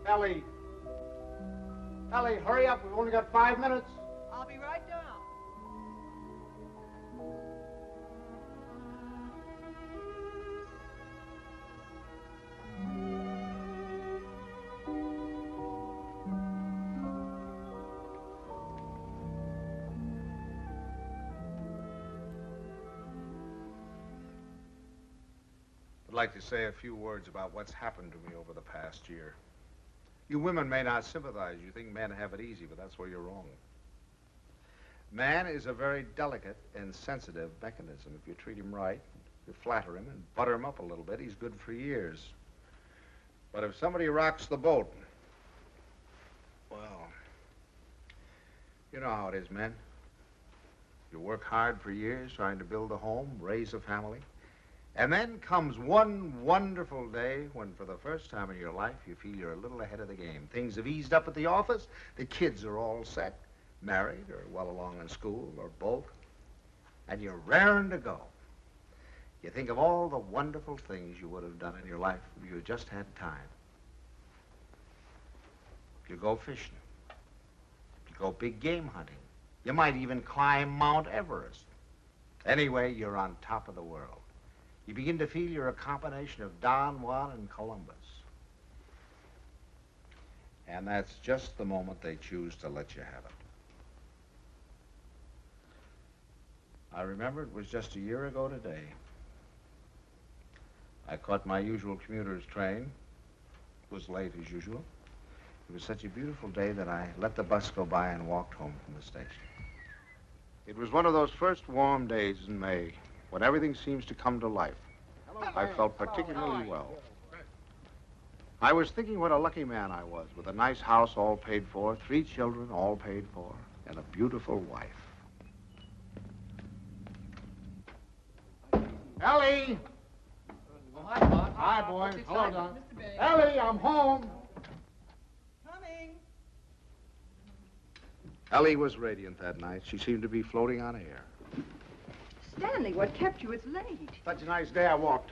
Ellie. Ellie, hurry up. We've only got 5 minutes. I'll be right down. I'd like to say a few words about what's happened to me over the past year. You women may not sympathize. You think men have it easy, but that's where you're wrong. Man is a very delicate and sensitive mechanism. If you treat him right, you flatter him and butter him up a little bit, he's good for years. But if somebody rocks the boat, well, you know how it is, men. You work hard for years trying to build a home, raise a family. And then comes one wonderful day when, for the first time in your life, you feel you're a little ahead of the game. Things have eased up at the office. The kids are all set, married or well along in school or both. And you're raring to go. You think of all the wonderful things you would have done in your life if you just had time. You go fishing. You go big game hunting. You might even climb Mount Everest. Anyway, you're on top of the world. You begin to feel you're a combination of Don Juan and Columbus. And that's just the moment they choose to let you have it. I remember it was just a year ago today. I caught my usual commuter's train. It was late as usual. It was such a beautiful day that I let the bus go by and walked home from the station. It was one of those first warm days in May, when everything seems to come to life. I felt particularly well. I was thinking what a lucky man I was, with a nice house all paid for, 3 children all paid for, and a beautiful wife. Ellie! Oh, hi, Bob. Hi, boy. Hello, Don. Mr. Banks. Ellie, I'm home. Coming. Ellie was radiant that night. She seemed to be floating on air. Stanley, what kept you? It's late. Such a nice day I walked.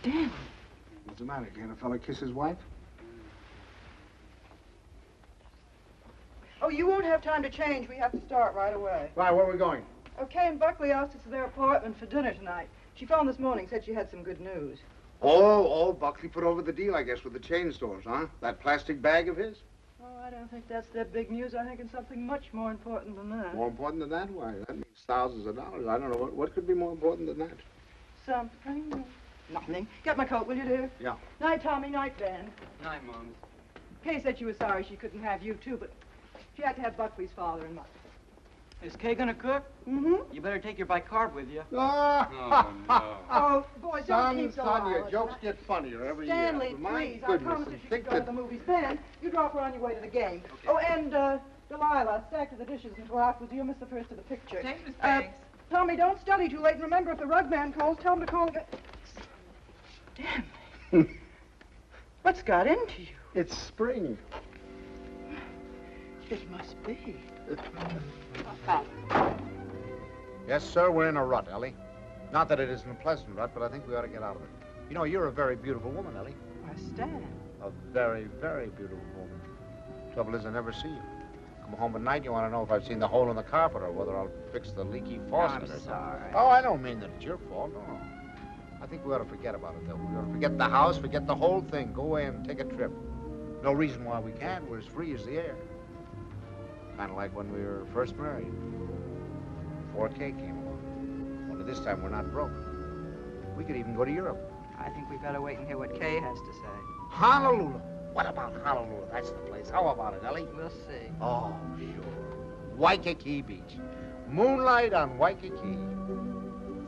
Stanley. What's the matter? Can't a fella kiss his wife? Oh, you won't have time to change. We have to start right away. Why, where are we going? Kay and Buckley asked us to their apartment for dinner tonight. She phoned this morning, said she had some good news. Oh, Buckley put over the deal, I guess, with the chain stores, huh? That plastic bag of his? Oh, I don't think that's their big news. I think it's something much more important than that. More important than that? Why, that means thousands of dollars. I don't know. What could be more important than that? Something. Nothing. Get my coat, will you, dear? Yeah. Night, Tommy. Night, Ben. Night, Mom. Kay said she was sorry she couldn't have you, too, but she had to have Buckley's father and mother. Is Kay gonna cook? Mm-hmm. You better take your bicarb with you. Oh, no. Oh, boys, don't keep so son, your loud. jokes get funnier every Stanley, year. My please, I goodness, promised and if you think could go to that... the movies. Ben, you drop her on your way to the game. Okay. Oh, and, Delilah, stack to the dishes until afterwards. You'll miss the first of the picture. Thanks, Miss Banks. Tommy, don't study too late, and remember, if the rug man calls, tell him to call again. Stanley. What's got into you? It's spring. It must be. Yes, sir, we're in a rut, Ellie. Not that it isn't a pleasant rut, but I think we ought to get out of it. You know, you're a very beautiful woman, Ellie. Why, Stan. A very, very beautiful woman. Trouble is, I never see you. Come home at night, you want to know if I've seen the hole in the carpet or whether I'll fix the leaky faucet or something. Sorry. Oh, I don't mean that it's your fault, no. I think we ought to forget about it, though. We ought to forget the house, forget the whole thing. Go away and take a trip. No reason why we can't. We're as free as the air. Kind of like when we were first married. Before Kay came along. Only this time we're not broke. We could even go to Europe. I think we better wait and hear what Kay has to say. Honolulu. What about Honolulu? That's the place. How about it, Ellie? We'll see. Oh, sure. Waikiki Beach. Moonlight on Waikiki.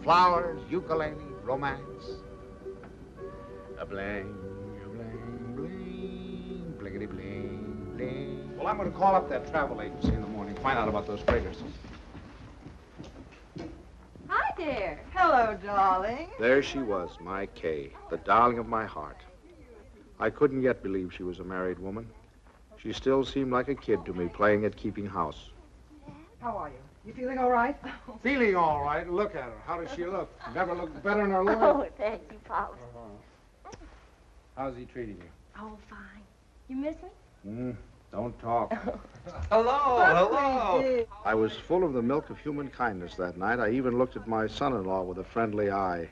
Flowers, ukulele, romance. A bling, bling, blinkety bling, bling. Well, I'm going to call up that travel agency in the morning, find out about those fragrances. Hi there. Hello, darling. There she was, my Kay, the darling of my heart. I couldn't yet believe she was a married woman. She still seemed like a kid to me, playing at keeping house. How are you? You feeling all right? Feeling all right. Look at her. How does she look? Never looked better in her life. Oh, thank you, Pops. How's he treating you? Oh, fine. You miss me? Don't talk. Hello. I was full of the milk of human kindness that night. I even looked at my son-in-law with a friendly eye.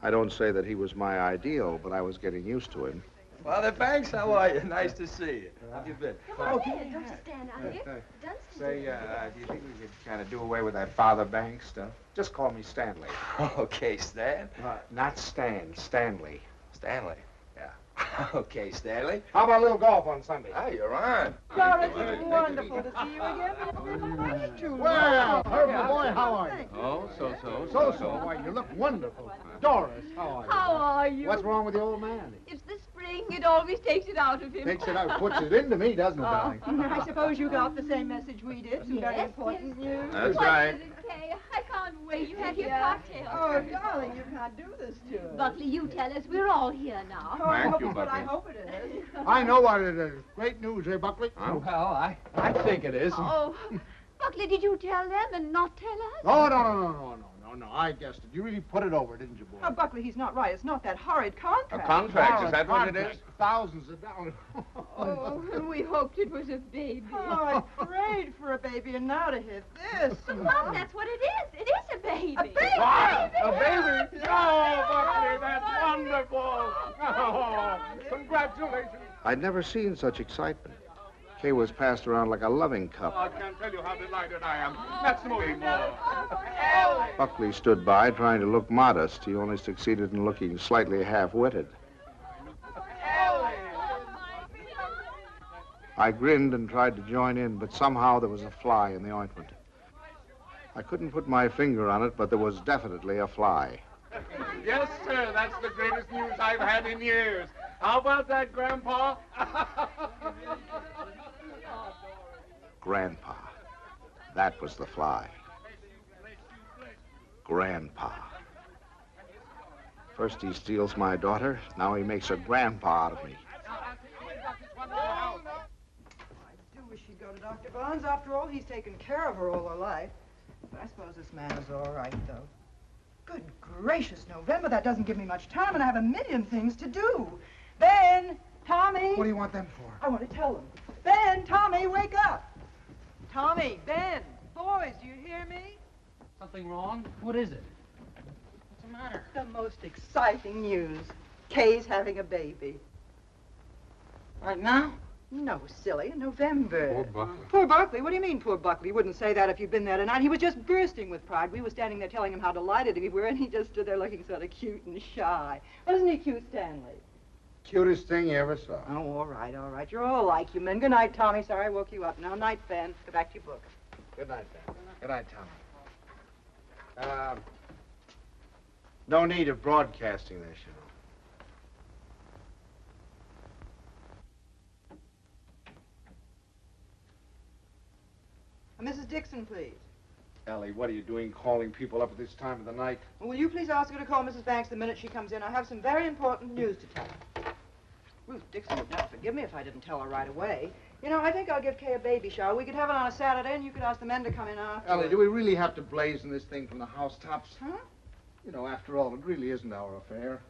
I don't say that he was my ideal, but I was getting used to him. Father Banks, how are you? Nice to see you. How have you been? Come on in. Don't you stand out here. Dunstons. Say, do you think we could kind of do away with that Father Banks stuff? Just call me Stanley. Okay, Stan. Not Stan, Stanley. Stanley. Yeah. Okay, Stanley. How about a little golf on Sunday? Ah, you're on. Doris, it's wonderful to see you again. Too Well, long. Herbert, boy, how are you? Oh, so. So. Why, you look wonderful. Doris, how are you? How are you? What's wrong with the old man? It's the spring. It always takes it out of him. Takes it out, puts it into me, doesn't it, darling? I suppose you got the same message we did. Some very important news. That's What right. is it, Kay? I can't wait. You have your cocktail. Oh, darling, you can't do this to us. Buckley, you tell us. We're all here now. Oh, I Thank hope you, it's what I Buckley. hope it is. I know what it is. Great news, eh, Buckley? Well, I think it is. Oh, Buckley, did you tell them and not tell us? Oh, no. I guessed it. You really put it over, didn't you, boy? Oh, Buckley, he's not right. It's not that horrid A contract. contract, is that what it is? Thousands of dollars. Oh, we hoped it was a baby. Oh, I prayed for a baby, and now to hit this. Mom, that's what it is. It is a baby. A baby? What? A baby? Oh, Buckley, that's wonderful. Oh, congratulations. I'd never seen such excitement. Kay was passed around like a loving cup. I can't tell you how delighted I am. That's me more. Buckley stood by, trying to look modest. He only succeeded in looking slightly half-witted. I grinned and tried to join in, but somehow there was a fly in the ointment. I couldn't put my finger on it, but there was definitely a fly. Yes, sir, that's the greatest news I've had in years. How about that, Grandpa? Grandpa. That was the fly. Grandpa. First he steals my daughter, now he makes a grandpa out of me. I do wish she'd go to Dr. Barnes. After all, he's taken care of her all her life. But I suppose this man is all right, though. Good gracious, November, that doesn't give me much time, and I have a million things to do. Ben, Tommy. What do you want them for? I want to tell them. Ben, Tommy, wake up. Tommy, Ben, boys, do you hear me? Something wrong? What is it? What's the matter? The most exciting news. Kay's having a baby. Right now? No, silly, in November. Poor Buckley. Poor Buckley? What do you mean, poor Buckley? You wouldn't say that if you'd been there tonight. He was just bursting with pride. We were standing there telling him how delighted we were, and he just stood there looking sort of cute and shy. Wasn't he cute, Stanley? Cutest thing you ever saw. Oh, all right. You're all like you men. Good night, Tommy. Sorry I woke you up. Now, night, Ben. Go back to your book. Good night, Ben. Good night, Tommy. No need of broadcasting this, you know. Mrs. Dixon, please. Ellie, what are you doing calling people up at this time of the night? Well, will you please ask her to call Mrs. Banks the minute she comes in? I have some very important news to tell her. Ruth Dixon would never forgive me if I didn't tell her right away. You know, I think I'll give Kay a baby shower. We could have it on a Saturday, and you could ask the men to come in after. Ellie, do we really have to blazon this thing from the housetops? Huh? You know, after all, it really isn't our affair.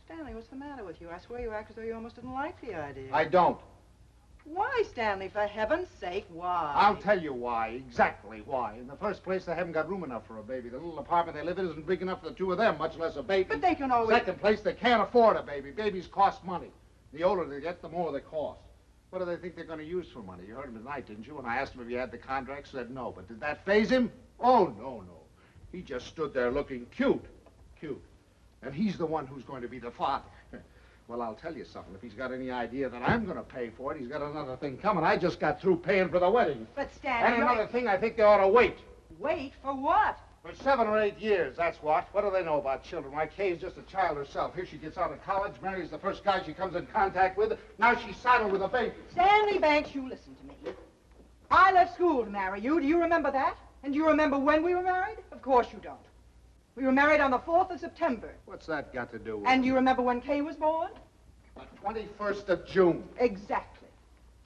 Stanley, what's the matter with you? I swear you act as though you almost didn't like the idea. I don't. Why, Stanley? For heaven's sake, why? I'll tell you why, exactly why. In the first place, they haven't got room enough for a baby. The little apartment they live in isn't big enough for the two of them, much less a baby. But they can always... Second place, they can't afford a baby. Babies cost money. The older they get, the more they cost. What do they think they're going to use for money? You heard him tonight, didn't you? When I asked him if he had the contract, said no. But did that faze him? Oh, no. He just stood there looking cute. And he's the one who's going to be the father. Well, I'll tell you something. If he's got any idea that I'm going to pay for it, he's got another thing coming. I just got through paying for the wedding. But, Stanley... And another thing, I think they ought to wait. Wait for what? For 7 or 8 years, that's what. What do they know about children? Why, Kay's just a child herself. Here she gets out of college, marries the first guy she comes in contact with. Now she's saddled with a baby. Stanley Banks, you listen to me. I left school to marry you. Do you remember that? And do you remember when we were married? Of course you don't. We were married on the 4th of September. What's that got to do with And it? do you remember when Kay was born? The 21st of June. Exactly.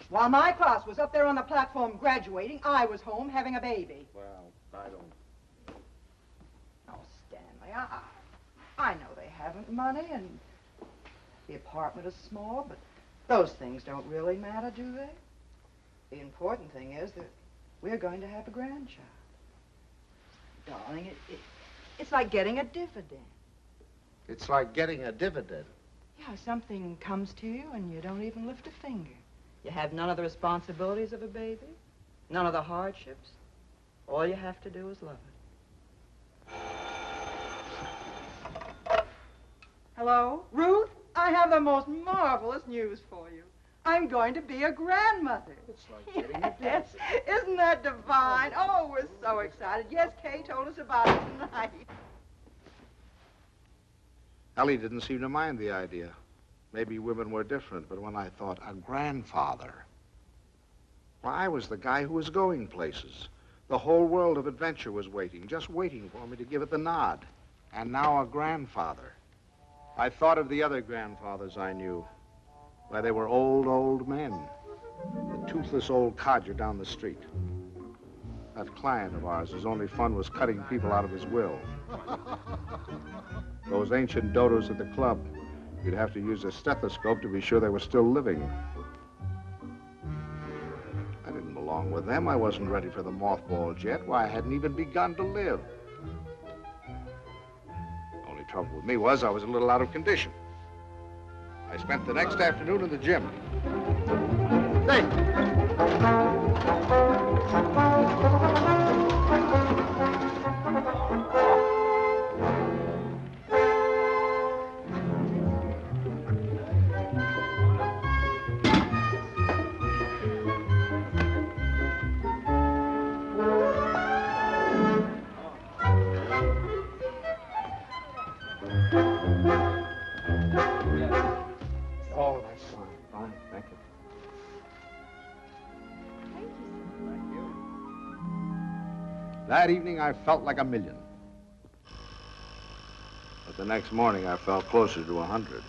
While my class was up there on the platform graduating, I was home having a baby. Well, I don't... Oh, Stanley, I know they haven't money, and the apartment is small, but those things don't really matter, do they? The important thing is that we're going to have a grandchild. Darling, it's like getting a dividend. It's like getting a dividend. Yeah, something comes to you and you don't even lift a finger. You have none of the responsibilities of a baby, none of the hardships. All you have to do is love it. Hello? Ruth? I have the most marvelous news for you. I'm going to be a grandmother. It's like getting a Yes. Isn't that divine? Oh, we're so excited. Yes, Kay told us about it tonight. Ellie didn't seem to mind the idea. Maybe women were different, but when I thought a grandfather, well, I was the guy who was going places. The whole world of adventure was waiting, just waiting for me to give it the nod. And now a grandfather. I thought of the other grandfathers I knew. Why, they were old men. The toothless old codger down the street. That client of ours, whose only fun was cutting people out of his will. Those ancient dodos at the club. You'd have to use a stethoscope to be sure they were still living. I didn't belong with them. I wasn't ready for the mothballs yet. Why, I hadn't even begun to live. The only trouble with me was I was a little out of condition. I spent the next afternoon in the gym. Hey! Oh, that's fine. Thank you. Thank you. That evening, I felt like 1,000,000. But the next morning, I felt closer to 100.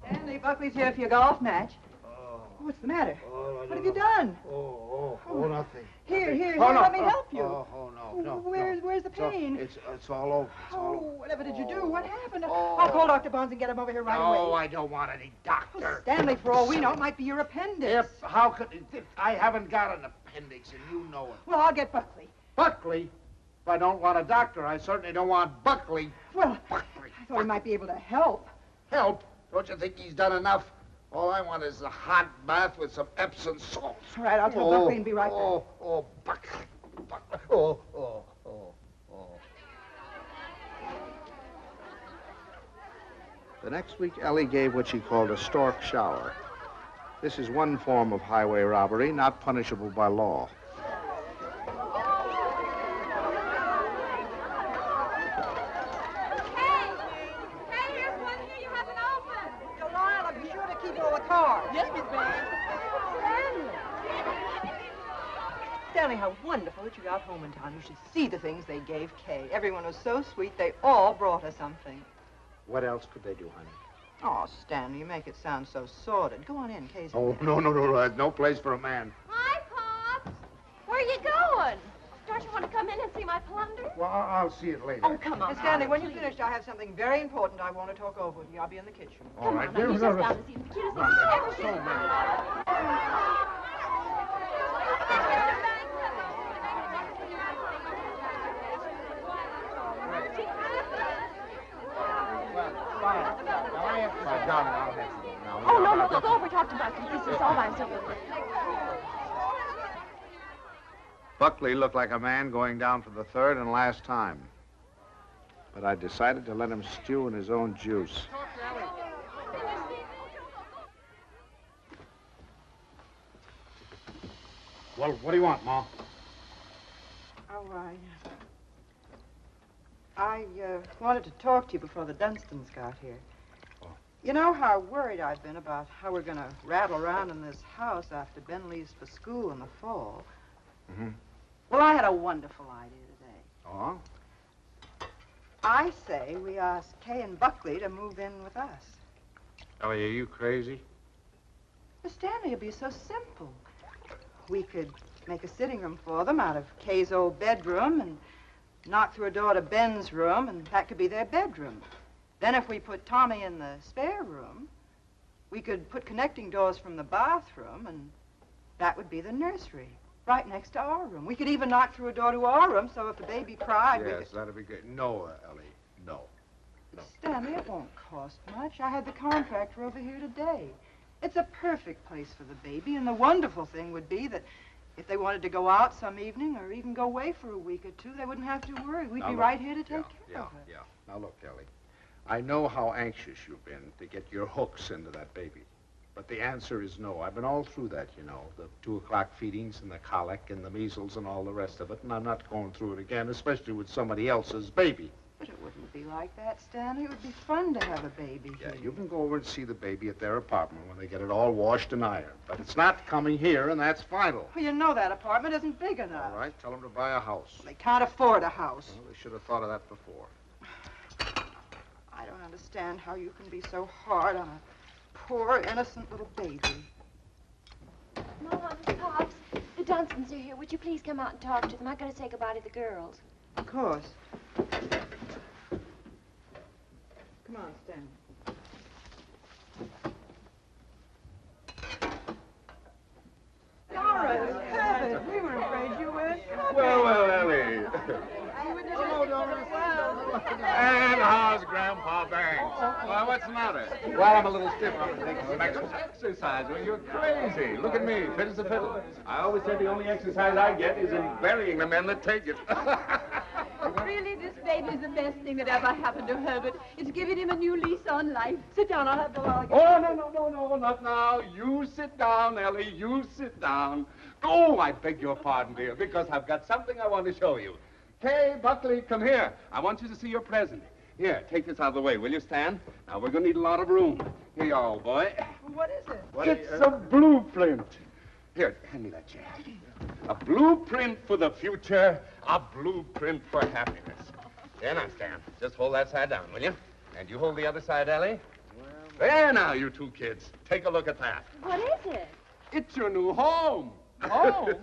Stanley, Buckley's here for your golf match. What's the matter? What have you done? Nothing. Here, no. let me help you. No. Where's the pain? It's all over. Whatever did you do? What happened? I'll call Dr. Bonds and get him over here right away. No, I don't want any doctor. Stanley, for all we know, it might be your appendix. How could... I haven't got an appendix, and you know it. Well, I'll get Buckley. Buckley? If I don't want a doctor, I certainly don't want Buckley. Well, Buckley. I thought he might be able to help. Help? Don't you think he's done enough? All I want is a hot bath with some Epsom salts. All right, I'll tell Buckley and be right back. Buckley. The next week, Ellie gave what she called a stork shower. This is one form of highway robbery, not punishable by law. Stanley, how wonderful that you got home in time. You should see the things they gave Kay. Everyone was so sweet, they all brought her something. What else could they do, honey? Oh, Stanley, you make it sound so sordid. Go on in, Kay's in Oh, there. no. There's no place for a man. Hi, Pops. Where are you going? Don't you want to come in and see my plunder? Well, I'll see it later. Oh, come on. Hey, Stanley, when please. you're finished, I have something very important I want to talk over with you. I'll be in the kitchen. All right. Come on, he's just down to see the cutest thing you've ever seen. Oh, no, go over, talk to Buckley. This is all I'm saying. Buckley looked like a man going down for the third and last time. But I decided to let him stew in his own juice. Well, what do you want, Ma? Oh, I wanted to talk to you before the Dunstans got here. Oh. You know how worried I've been about how we're going to rattle around in this house after Ben leaves for school in the fall. Mm-hmm. Well, I had a wonderful idea today. Oh? I say we ask Kay and Buckley to move in with us. Ellie, are you crazy? Miss Stanley, it'd be so simple. We could make a sitting room for them out of Kay's old bedroom and knock through a door to Ben's room, and that could be their bedroom. Then if we put Tommy in the spare room, we could put connecting doors from the bathroom, and that would be the nursery, right next to our room. We could even knock through a door to our room, so if the baby cried, we Yes, could... that'd be good. No, Ellie, no. Stanley, it won't cost much. I had the contractor over here today. It's a perfect place for the baby, and the wonderful thing would be that if they wanted to go out some evening or even go away for a week or two, they wouldn't have to worry. We'd be right here to take care of her. Yeah. Now, look, Ellie, I know how anxious you've been to get your hooks into that baby. But the answer is no. I've been all through that, you know, the 2 o'clock feedings and the colic and the measles and all the rest of it, and I'm not going through it again, especially with somebody else's baby. But it wouldn't be like that, Stanley. It would be fun to have a baby Yeah, here. you can go over and see the baby at their apartment when they get it all washed and ironed. But it's not coming here, and that's final. Well, you know that apartment isn't big enough. All right, tell them to buy a house. They can't afford a house. Well, they should have thought of that before. I don't understand how you can be so hard on a poor, innocent little baby. Mom, Pops, the Dunstans are here. Would you please come out and talk to them? I'm going to say goodbye to the girls. Of course. Come on, Stanley. Doris, Herbert, we were afraid you weren't coming. Well, Ellie. Hello, Doris. And how's Grandpa Banks? Well, what's the matter? Well, I'm a little stiff. I'm taking some Exercise? Well, you're crazy. Look at me, fit as a fiddle. I always said the only exercise I get is in burying the men that take it. Really, this baby's the best thing that ever happened to Herbert. It's giving him a new lease on life. Sit down, I'll have the log. Oh, no, not now. You sit down, Ellie. You sit down. Oh, I beg your pardon, dear, because I've got something I want to show you. Kay, Buckley, come here. I want you to see your present. Here, take this out of the way, will you, Stan? Now, we're going to need a lot of room. Here you are, old boy. What is it? It's a blueprint. Here, hand me that chair. A blueprint for the future, a blueprint for happiness. There now, Stan. Just hold that side down, will you? And you hold the other side, Ellie. There now, you two kids. Take a look at that. What is it? It's your new home. Home?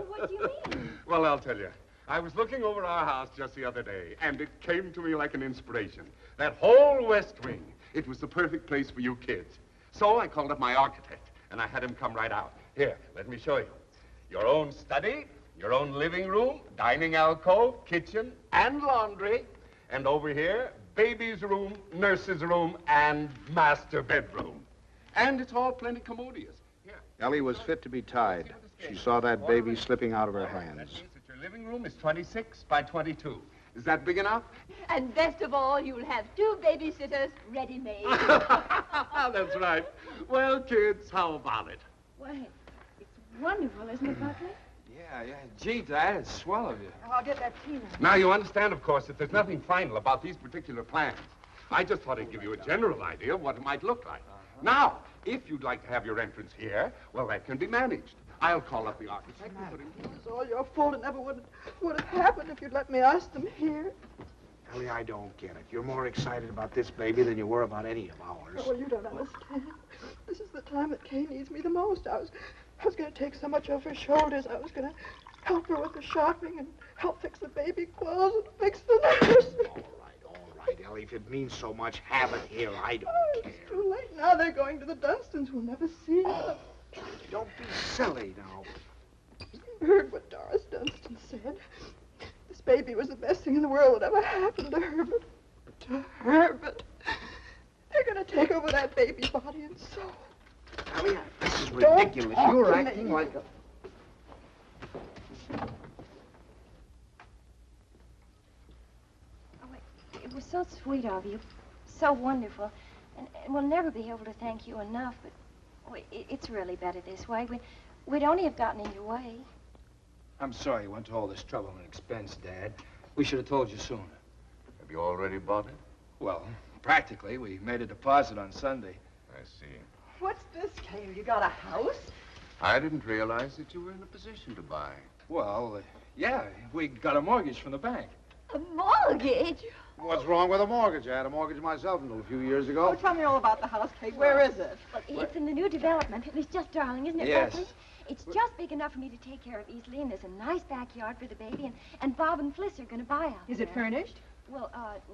What do you mean? Well, I'll tell you. I was looking over our house just the other day, and it came to me like an inspiration. That whole west wing, it was the perfect place for you kids. So I called up my architect, and I had him come right out. Here, let me show you. Your own study, your own living room, dining alcove, kitchen, and laundry. And over here, baby's room, nurse's room, and master bedroom. And it's all plenty commodious. Here. Ellie was fit to be tied. She saw that baby slipping out of her hands. That means that your living room is 26 by 22. Is that big enough? And best of all, you'll have 2 babysitters ready-made. That's right. Well, kids, how about it? Why, it's wonderful, isn't it, Buckley? Yeah. Gee, Dad, it's swell of you. I'll get that tea now. Now, you understand, of course, that there's nothing final about these particular plans. I just thought I'd give you a general idea of what it might look like. Now, if you'd like to have your entrance here, well, that can be managed. I'll call up the architect. It's all your fault. It never would have happened if you'd let me ask them here. Ellie, I don't get it. You're more excited about this baby than you were about any of ours. Oh, well, you don't understand. This is the time that Kay needs me the most. I was going to take so much off her shoulders. I was going to help her with the shopping and help fix the baby clothes and fix the nurse. All right, Ellie. If it means so much, have it here. I don't care. It's too late now. They're going to the Dunstans. We'll never see them. Don't be silly now. You heard what Doris Dunstan said. This baby was the best thing in the world that ever happened to Herbert. To Herbert. They're going to take over that baby body and soul. Ellie, this is ridiculous. You're acting like a... It was so sweet of you, so wonderful, and we'll never be able to thank you enough, but it's really better this way. We'd only have gotten in your way. I'm sorry you went to all this trouble and expense, Dad. We should have told you sooner. Have you already bought it? Well, practically. We made a deposit on Sunday. I see. What's this, Kay? You got a house? I didn't realize that you were in a position to buy. Well, yeah, we got a mortgage from the bank. A mortgage? What's wrong with a mortgage? I had a mortgage myself until a few years ago. Oh, tell me all about the house, Kay. Where is it? Well, it's in the new development. It was just darling, isn't it, Yes. Buckley? It's just big enough for me to take care of easily, and there's a nice backyard for the baby, and Bob and Fliss are going to buy out Is it there. furnished? Well,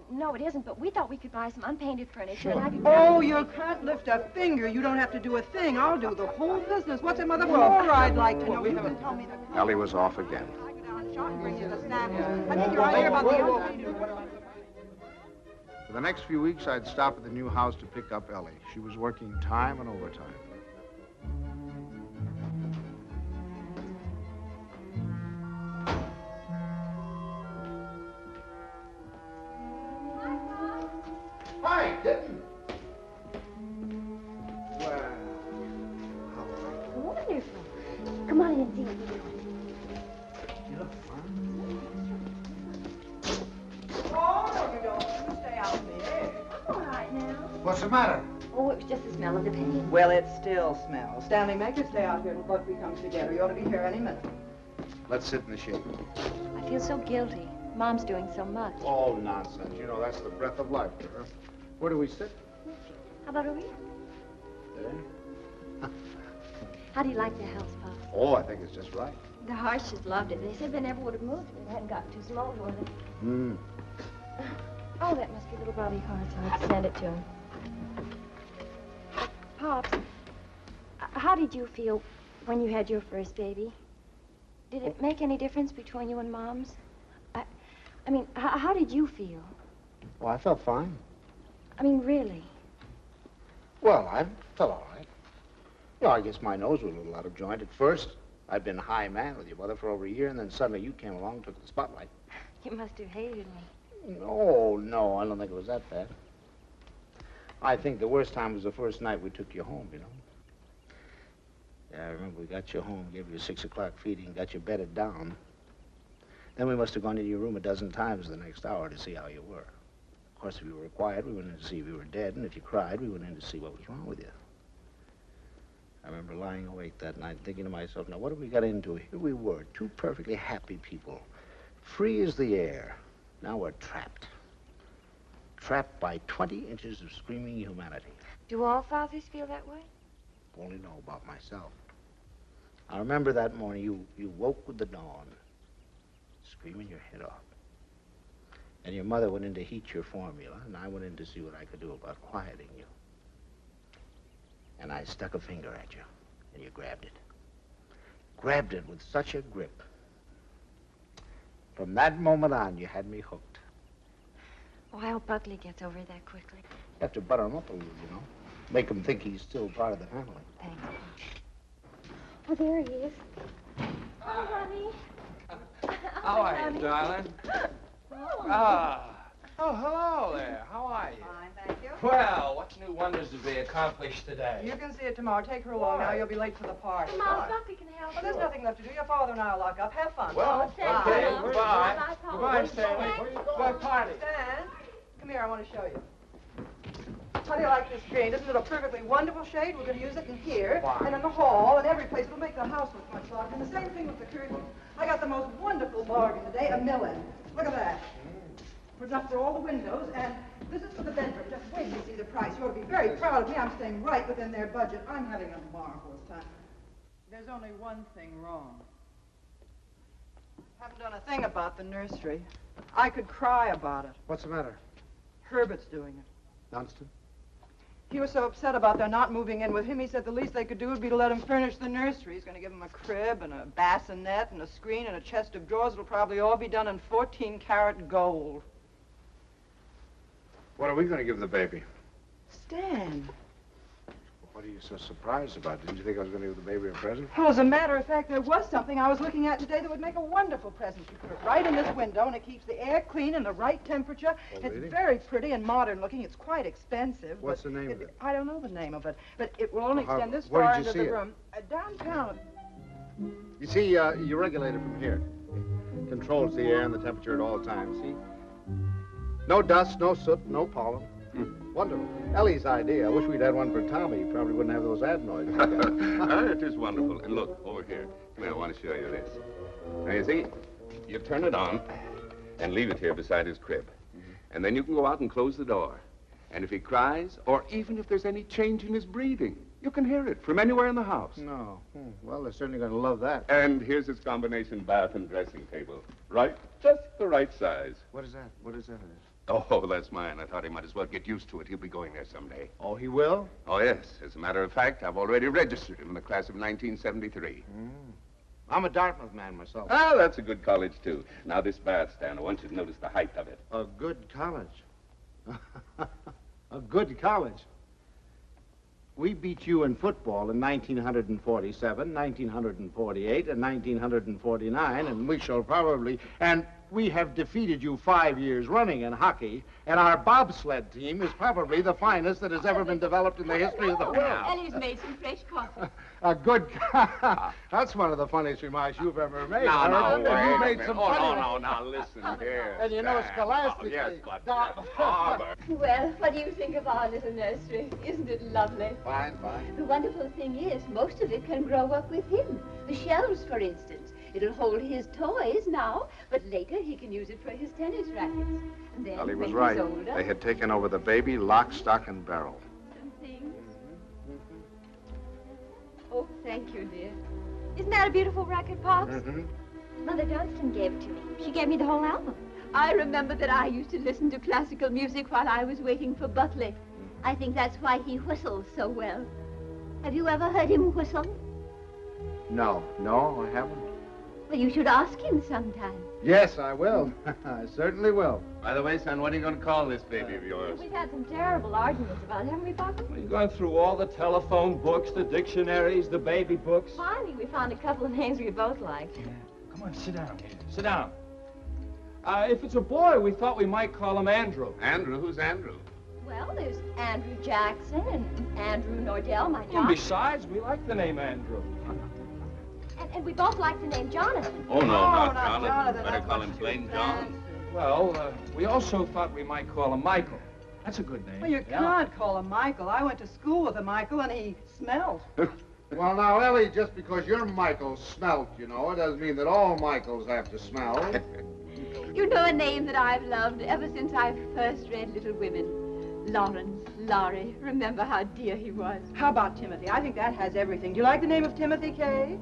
no, it isn't, but we thought we could buy some unpainted furniture. And have you Oh, you can't lift a finger. You don't have to do a thing. I'll do the whole business. What's it, Mother? More I'd like to know. You can tell me the... Ellie was off again. I go down and shop and bring you the snacks. I think you're right here about the unpainted. For the next few weeks, I'd stop at the new house to pick up Ellie. She was working time and overtime. Hi, Kitten. Well, Wonderful. Come on in and see what you're doing. you look fine. Oh, no, you don't. You stay out in the air. All right now. What's the matter? Oh, it was just the smell of the paint. Well, it still smells. Stanley, make her stay out here till Buckley comes together. You ought to be here any minute. Let's sit in the shade. I feel so guilty. Mom's doing so much. Oh, nonsense. You know, that's the breath of life to her. Where do we sit? How about over here? There. How do you like the house, Pop? Oh, I think it's just right. The Harshes loved it. They said they never would have moved if it hadn't gotten too small for them. Hmm. Oh, that must be little Bobby Hart's. I'll have to send it to him. Pops, how did you feel when you had your first baby? Did it make any difference between you and Mom's? I mean, how did you feel? Well, I felt fine. I mean, really? Well, I felt all right. You know, I guess my nose was a little out of joint at first. I'd been high man with your mother for over a year, and then suddenly you came along and took the spotlight. You must have hated me. No, I don't think it was that bad. I think the worst time was the first night we took you home, you know. Yeah, I remember we got you home, gave you a 6 o'clock feeding, got you bedded down. Then we must have gone into your room a dozen times the next hour to see how you were. Of course, if you were quiet, we went in to see if you were dead, and if you cried, we went in to see what was wrong with you. I remember lying awake that night thinking to myself, now what have we got into? Here we were, two perfectly happy people, free as the air. Now we're trapped. Trapped by 20 inches of screaming humanity. Do all fathers feel that way? Only know about myself. I remember that morning you woke with the dawn, screaming your head off. And your mother went in to heat your formula, and I went in to see what I could do about quieting you. And I stuck a finger at you, and you grabbed it. Grabbed it with such a grip. From that moment on, you had me hooked. Oh, I hope Buckley gets over it that quickly. You have to butter him up a little, you know. Make him think he's still part of the family. Thanks. Oh, there he is. Oh, honey. How are you, darling? Ah. Oh, hello there. How are you? Fine, thank you. Well, what new wonders did we accomplish today? You can see it tomorrow. Take her along now. You'll be late for the party. Mom, Buckley can help Well, there's nothing left to do. Your father and I will lock up. Have fun. Well, Bye. okay, Bye. goodbye. Bye, Paul. Goodbye, Stanley. What party? Stan, come here. I want to show you. How do you like this green? Isn't it a perfectly wonderful shade? We're going to use it in here, and in the hall, and every place. It'll make the house look much larger. And the same thing with the curtains. I got the most wonderful bargain today, $1 million. Look at that. It's enough for all the windows, and this is for the bedroom. Just wait till you see the price. You ought to be very proud of me. I'm staying right within their budget. I'm having a marvelous time. There's only one thing wrong. Haven't done a thing about the nursery. I could cry about it. What's the matter? Herbert's doing it. Dunstan? He was so upset about their not moving in with him, he said the least they could do would be to let him furnish the nursery. He's going to give him a crib and a bassinet and a screen and a chest of drawers. It'll probably all be done in 14-karat gold. What are we going to give the baby? Stan. What are you so surprised about? Didn't you think I was going to give the baby a present? Well, as a matter of fact, there was something I was looking at today that would make a wonderful present. You put it right in this window, and it keeps the air clean and the right temperature. Oh, it's really? very pretty and modern looking. It's quite expensive. What's the name of it? I don't know the name of it, but it will only extend this where far did you into see the it? room. Downtown. You see, you regulate it from here. Controls the air and the temperature at all times, see? No dust, no soot, no pollen. Wonderful. Ellie's idea. I wish we'd had one for Tommy. He probably wouldn't have those adenoids. It is wonderful. And look, over here. Come here, I want to show you this. Now, you see, you turn it on and leave it here beside his crib. And then you can go out and close the door. And if he cries, or even if there's any change in his breathing, you can hear it from anywhere in the house. No. Well, they're certainly going to love that. And here's his combination bath and dressing table. Right? Just the right size. What is that? What is that? Oh, that's mine. I thought he might as well get used to it. He'll be going there someday. Oh, he will? Oh, yes. As a matter of fact, I've already registered him in the class of 1973. I'm a Dartmouth man myself. Ah, that's a good college, too. Now, this bath stand, I want you to notice the height of it. A good college. A good college. We beat you in football in 1947, 1948, and 1949, and we shall probably... And we have defeated you 5 years running in hockey, and our bobsled team is probably the finest that has ever been developed in the history of the world. Ellie's made some fresh coffee. A good... That's one of the funniest remarks you've ever made. No, You wait made a some minute. funny No, now, listen here. And you know, Stan. scholastically... Oh, yes, but Dar- Well, what do you think of our little nursery? Isn't it lovely? Fine, fine. The wonderful thing is, most of it can grow up with him. The shelves, for instance. It'll hold his toys now, but later he can use it for his tennis rackets. And then, Ellie was when right. he's older, They had taken over the baby, lock, stock, and barrel. some things. Oh, thank you, dear. Isn't that a beautiful racket, Pops? Mother Dunstan gave it to me. She gave me the whole album. I remember that I used to listen to classical music while I was waiting for Buckley. I think that's why he whistles so well. Have you ever heard him whistle? No, I haven't. Well, you should ask him sometime. Yes, I will. I certainly will. By the way, son, what are you going to call this baby of yours? We've had some terrible arguments about it, haven't we, Buckley? We've gone through all the telephone books, the dictionaries, the baby books. Finally, we found a couple of names we both liked. Come on, sit down here. Sit down. If it's a boy, we thought we might call him Andrew. Andrew? Who's Andrew? Well, there's Andrew Jackson and Andrew Nordell, my And John. besides, we like the name Andrew. And we both like the name Jonathan. Oh, no, not not Jonathan. Jonathan. Better That's call much him too plain fancy. John. Well, we also thought we might call him Michael. That's a good name. Well, you Yeah. can't call him Michael. I went to school with a Michael, and he smelled. Well, now, Ellie, just because your Michael smelt, you know, it doesn't mean that all Michaels have to smell. You know a name that I've loved ever since I first read Little Women. Lawrence, Laurie. Remember how dear he was. How about Timothy? I think that has everything. Do you like the name of Timothy, Kay?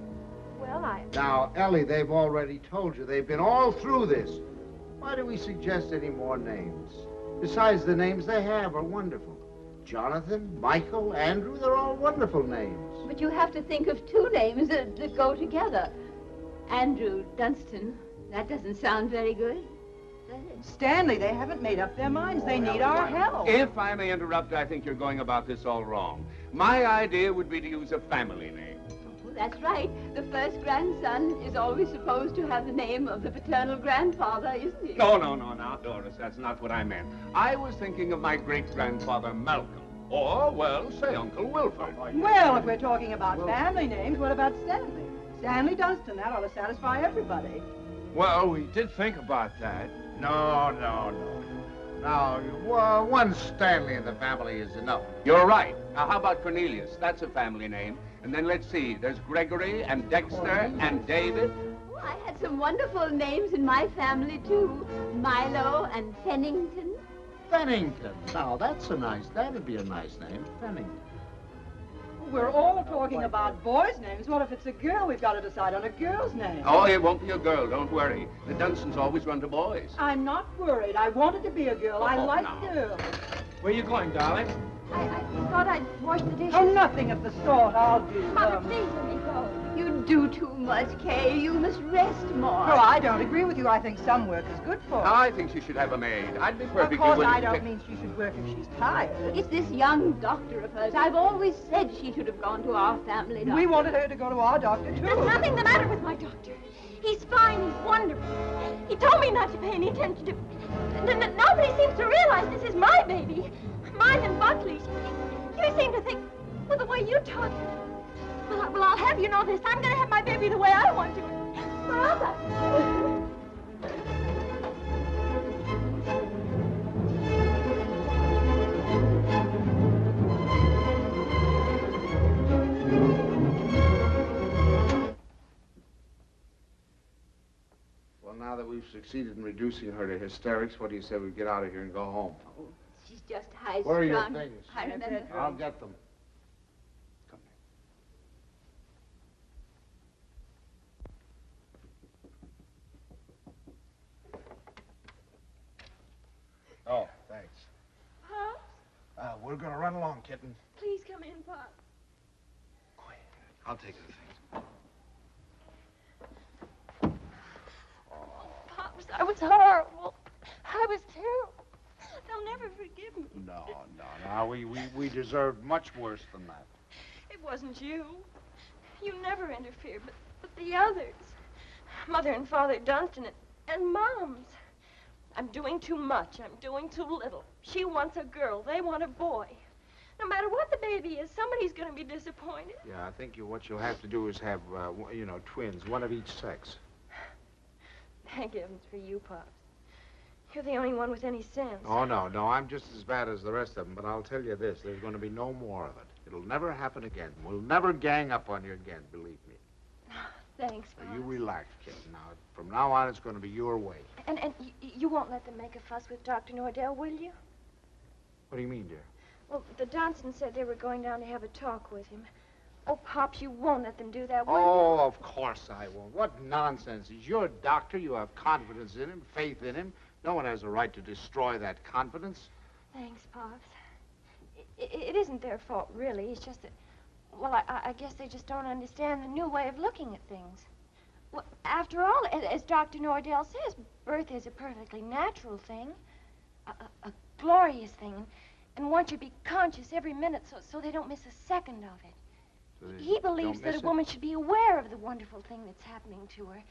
Well, Now, Ellie, they've already told you. They've been all through this. Why do we suggest any more names? Besides, the names they have are wonderful. Jonathan, Michael, Andrew, they're all wonderful names. But you have to think of two names that go together. Andrew Dunstan. That doesn't sound very good, does it? Stanley, they haven't made up their minds. They need our help. If I may interrupt, I think you're going about this all wrong. My idea would be to use a family name. Oh, that's right. The first grandson is always supposed to have the name of the paternal grandfather, isn't he? No, now, Doris, that's not what I meant. I was thinking of my great-grandfather Malcolm. Or, well, say Uncle Wilford. Well, if we're talking about family names, what about Stanley? Stanley Dunstan. That ought to satisfy everybody. Well, we did think about that. No. Now, one Stanley in the family is enough. You're right. Now, how about Cornelius? That's a family name. And then let's see. There's Gregory and Dexter and David. Oh, I had some wonderful names in my family, too. Milo and Pennington. Pennington. Now, that'd be a nice name, Pennington. We're all talking about boys' names. What if it's a girl? We've got to decide on a girl's name. Oh, it won't be a girl. Don't worry. The Dunstans always run to boys. I'm not worried. I wanted to be a girl. I Oh, like no. girls. Where you going, darling? I thought I'd wash the dishes. Oh, nothing of the sort. I'll do Mother, them. please let me go. You do too much, Kay. You must rest more. No, I don't agree with you. I think some work is good for her. I think she should have a maid. I'd be perfectly Of course, willing I to don't take- mean she should work if she's tired. It's this young doctor of hers. I've always said she should have gone to our family doctor. We wanted her to go to our doctor, too. There's nothing the matter with my doctor. He's fine. He's wonderful. He told me not to pay any attention to... Nobody seems to realize this is my baby. Mine and Buckley's. You seem to think, well, the way you talk... Well, I'll have you know this. I'm going to have my baby the way I want to. Forever. Well, now that we've succeeded in reducing her to hysterics, what do you say we get out of here and go home? Oh, she's just high-strung. Where are your things? I remember. I'll get them. Come Oh, thanks. Pops, We're gonna run along, kitten. please come in, Pop. Quiet. I'll take the things. Pops, I was horrible. I was terrible. They'll never forgive me. No. We deserved much worse than that. It wasn't you. You never interfered, but the others. Mother and Father Dunstan and Moms. I'm doing too much. I'm doing too little. She wants a girl. They want a boy. No matter what the baby is, somebody's going to be disappointed. Yeah, I think what you'll have to do is have, twins, one of each sex. Thank heavens for you, Pops. You're the only one with any sense. Oh, no, I'm just as bad as the rest of them, but I'll tell you this, there's going to be no more of it. It'll never happen again. We'll never gang up on you again, believe me. Thanks, Pops. You relax, kid. Now, from now on, it's going to be your way. And you won't let them make a fuss with Dr. Nordell, will you? What do you mean, dear? Well, the Dunstans said they were going down to have a talk with him. Oh, Pops, you won't let them do that, will you? Oh, of course I won't. What nonsense. He's your doctor. You have confidence in him, faith in him. No one has a right to destroy that confidence. Thanks, Pops. It isn't their fault, really. It's just that, well, I guess they just don't understand the new way of looking at things. Well, after all, as Dr. Nordell says, birth is a perfectly natural thing, a glorious thing, and one should be conscious every minute so they don't miss a second of it. So they He believes don't that miss a woman should be aware of the wonderful thing that's happening to her.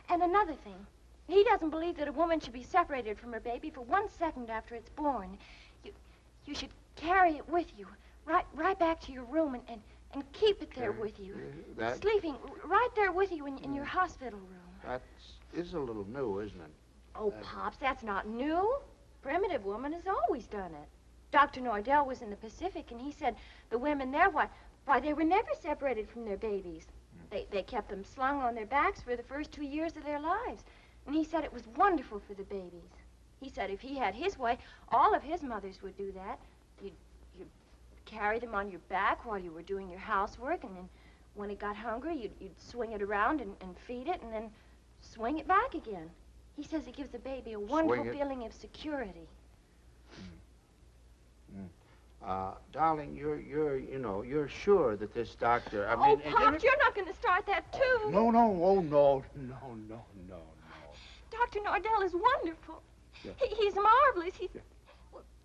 And another thing, he doesn't believe that a woman should be separated from her baby for 1 second after it's born. You should carry it with you, right back to your room and keep it there with you. That Sleeping right there with you in your hospital room. is a little new, isn't it? Oh, Pops, that's not new. Primitive woman has always done it. Dr. Nordell was in the Pacific, and he said the women there, why, they were never separated from their babies. They kept them slung on their backs for the first 2 years of their lives. And he said it was wonderful for the babies. He said if he had his way, all of his mothers would do that. You'd carry them on your back while you were doing your housework, and then when it got hungry, you'd swing it around and feed it, and then swing it back again. He says it gives the baby a wonderful feeling of security. Darling, you're sure that this doctor, I Oh, mean... Pops, you're not going to start that, too. No. Dr. Nordell is wonderful. Yeah. He's marvelous.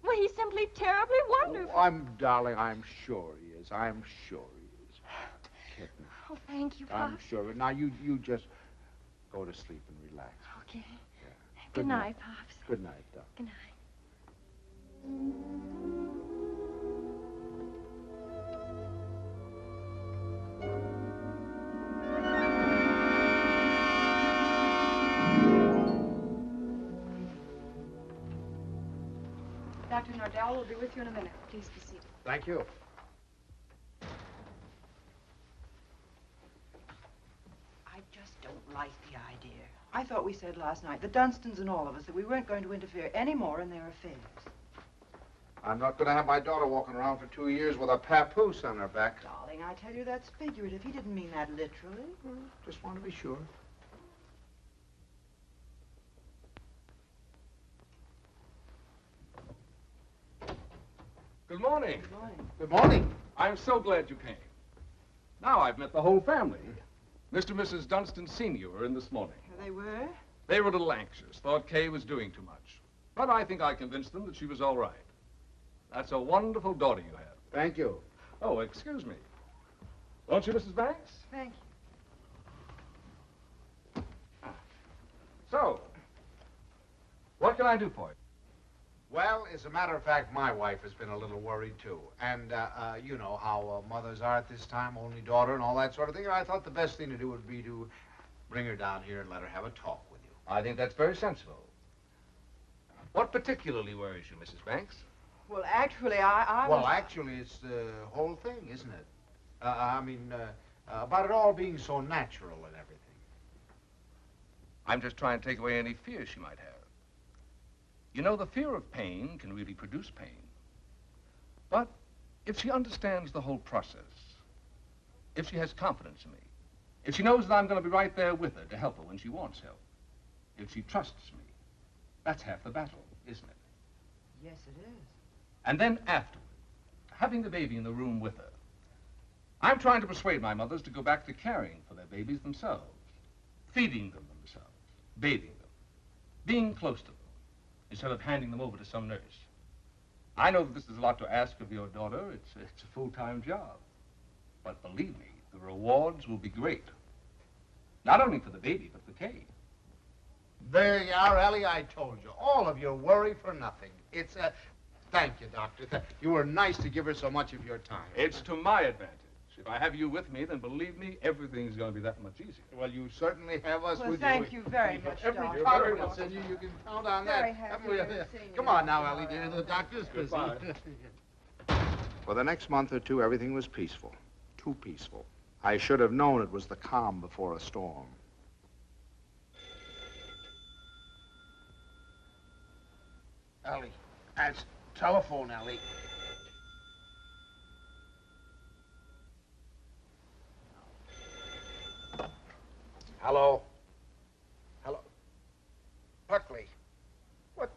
Well, he's simply terribly wonderful. Darling, I'm sure he is. I'm sure he is. Kitten, Oh, thank you, Pops. I'm sure. Now, you just go to sleep and relax. Okay. Yeah. Good night, Pops. Good night, Doc. Good night. Dr. Nordell will be with you in a minute. Please be seated. Thank you. I just don't like the idea. I thought we said last night, the Dunstans and all of us, that we weren't going to interfere any more in their affairs. I'm not going to have my daughter walking around for 2 years with a papoose on her back. Darling, I tell you that's figurative. He didn't mean that literally. Just want to be sure. Good morning. Good morning. Good morning. I'm so glad you came. Now I've met the whole family. Mr. and Mrs. Dunstan Sr. were in this morning. They were? They were a little anxious, thought Kay was doing too much. But I think I convinced them that she was all right. That's a wonderful daughter you have. Thank you. Oh, excuse me. Won't you, Mrs. Banks? Thank you. So, what can I do for you? Well, as a matter of fact, my wife has been a little worried, too. And, you know how mothers are at this time, only daughter and all that sort of thing. And I thought the best thing to do would be to bring her down here and let her have a talk with you. I think that's very sensible. What particularly worries you, Mrs. Banks? Well, actually, I was... Well, actually, it's the whole thing, isn't it? About it all being so natural and everything. I'm just trying to take away any fear she might have. You know, the fear of pain can really produce pain. But if she understands the whole process, if she has confidence in me, if she knows that I'm going to be right there with her to help her when she wants help, if she trusts me, that's half the battle, isn't it? Yes, it is. And then afterward, having the baby in the room with her, I'm trying to persuade my mothers to go back to caring for their babies themselves, feeding them themselves, bathing them, being close to them, instead of handing them over to some nurse. I know that this is a lot to ask of your daughter. It's a full-time job. But believe me, the rewards will be great. Not only for the baby, but for Kay. There you are, Ellie. I told you. All of your worry for nothing. It's a... Thank you, Doctor. You were nice to give her so much of your time. It's to my advantage. If I have you with me, then believe me, everything's going to be that much easier. Well, you certainly have us Well, with thank you. you very much, Every Doctor. confidence in you, you can count on Very that. happy Haven't we? to have seen you. Come on now, Ellie, dear. The doctor's busy. Goodbye. For the next month or two, everything was peaceful. Too peaceful. I should have known it was the calm before a storm. Ellie, that's telephone, Ellie. Hello? Hello? Buckley. What?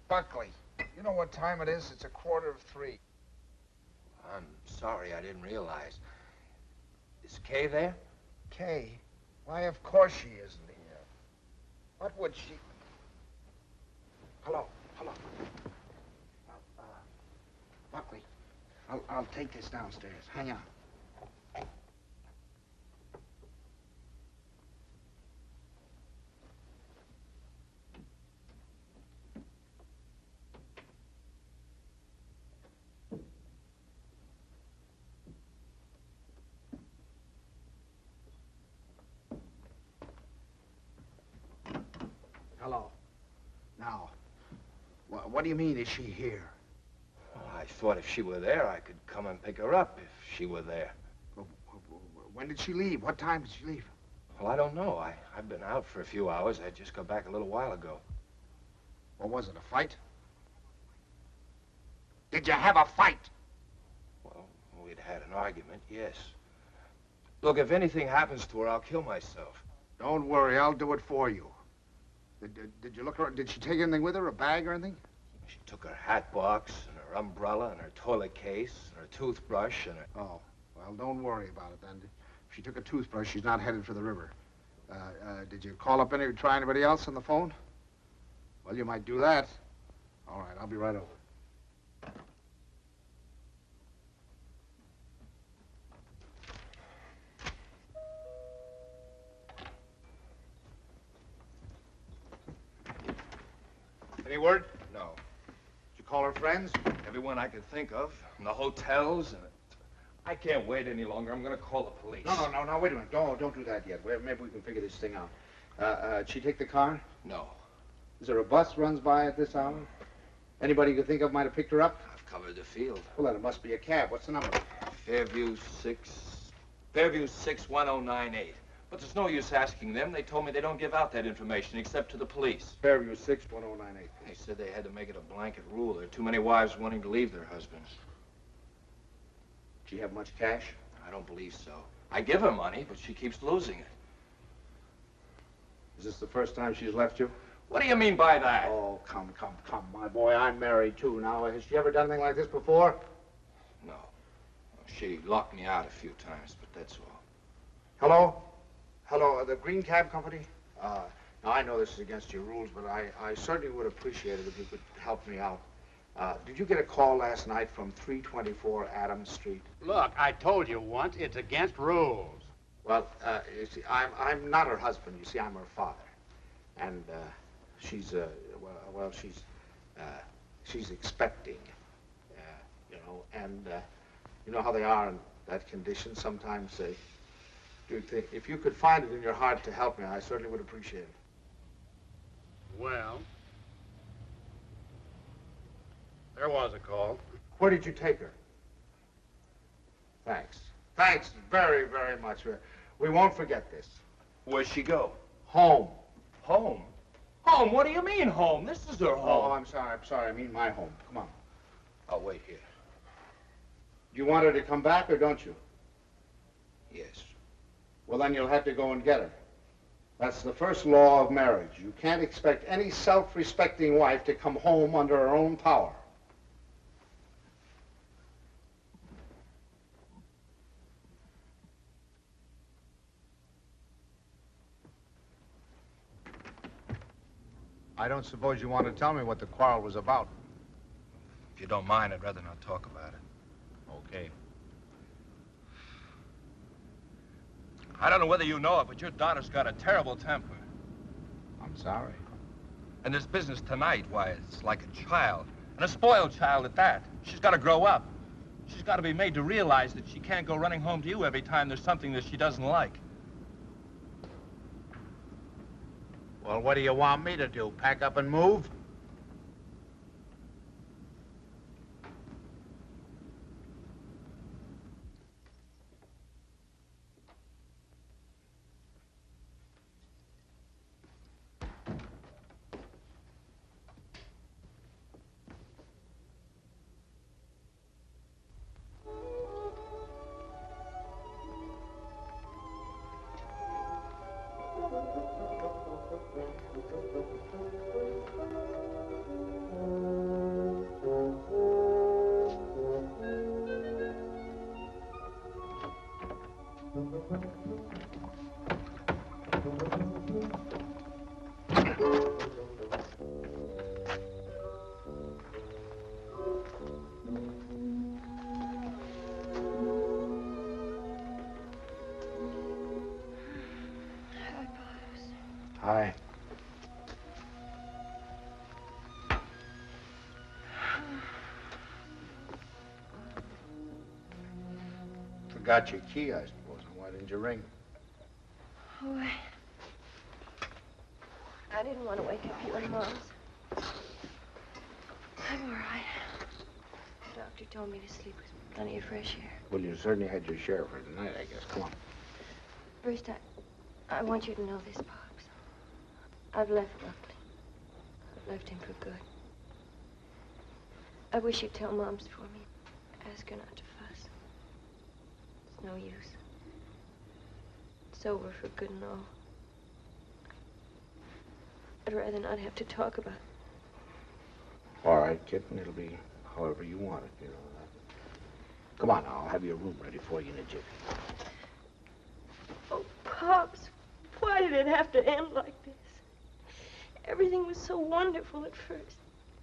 Buckley. You know what time it is? It's 2:45. I'm sorry, I didn't realize. Is Kay there? Kay? Why, of course she isn't here. What would she... Hello? Hello? Buckley, I'll take this downstairs. Hang on. Hello. Now, what do you mean, is she here? Well, I thought if she were there, I could come and pick her up if she were there. When did she leave? What time did she leave? Well, I don't know. I've been out for a few hours. I just got back a little while ago. What was it, a fight? Did you have a fight? Well, we'd had an argument, yes. Look, if anything happens to her, I'll kill myself. Don't worry, I'll do it for you. Did you look around? Did she take anything with her, a bag or anything? She took her hat box and her umbrella and her toilet case and her toothbrush and her... Oh, well, don't worry about it then. If she took a toothbrush, she's not headed for the river. Did you call up try anybody else on the phone? Well, you might do that. All right, I'll be right over. Any word? No. Did you call her friends? Everyone I could think of, in the hotels, and I can't wait any longer. I'm going to call the police. No, wait a minute. Don't do that yet. Maybe we can figure this thing out. Did she take the car? No. Is there a bus runs by at this hour? Anybody you could think of might have picked her up? I've covered the field. Well, then it must be a cab. What's the number? Fairview 61098. But there's no use asking them. They told me they don't give out that information except to the police. Fairview 61098. They said they had to make it a blanket rule. There are too many wives wanting to leave their husbands. Do you have much cash? I don't believe so. I give her money, but she keeps losing it. Is this the first time she's left you? What do you mean by that? Oh, come, my boy. I'm married, too. Now, has she ever done anything like this before? No. She locked me out a few times, but that's all. Hello? Hello, the Green Cab Company? Now, I know this is against your rules, but I certainly would appreciate it if you could help me out. Did you get a call last night from 324 Adams Street? Look, I told you once, it's against rules. Well, you see, I'm not her husband. You see, I'm her father. And, she's expecting, you know, and you know how they are in that condition. Sometimes they do think, if you could find it in your heart to help me, I certainly would appreciate it. Well, there was a call. Where did you take her? Thanks. Thanks very, very much. We won't forget this. Where'd she go? Home. Home? Home? What do you mean, home? This is her home. Oh, I'm sorry. I mean my home. Come on. I'll wait here. Do you want her to come back or don't you? Yes. Well, then you'll have to go and get her. That's the first law of marriage. You can't expect any self-respecting wife to come home under her own power. I don't suppose you want to tell me what the quarrel was about. If you don't mind, I'd rather not talk about it. Okay. I don't know whether you know it, but your daughter's got a terrible temper. I'm sorry. And this business tonight, why, it's like a child. And a spoiled child at that. She's got to grow up. She's got to be made to realize that she can't go running home to you every time there's something that she doesn't like. Well, what do you want me to do? Pack up and move? Hi. Forgot your key, I suppose. Why didn't you ring? Oh, I didn't want to wake up you and Mom's. I'm all right. The doctor told me to sleep with plenty of fresh air. Well, you certainly had your share for tonight, I guess. Come on. First, I want you to know this, Pops. I've left Buckley. I've left him for good. I wish you'd tell Mom's for me. Ask her not to fuss. It's no use. It's over for good and all. I'd rather not have to talk about it. All right, kitten. It'll be however you want it, you know. Come on now. I'll have your room ready for you in a jiffy. Oh, Pops, why did it have to end like this? Everything was so wonderful at first.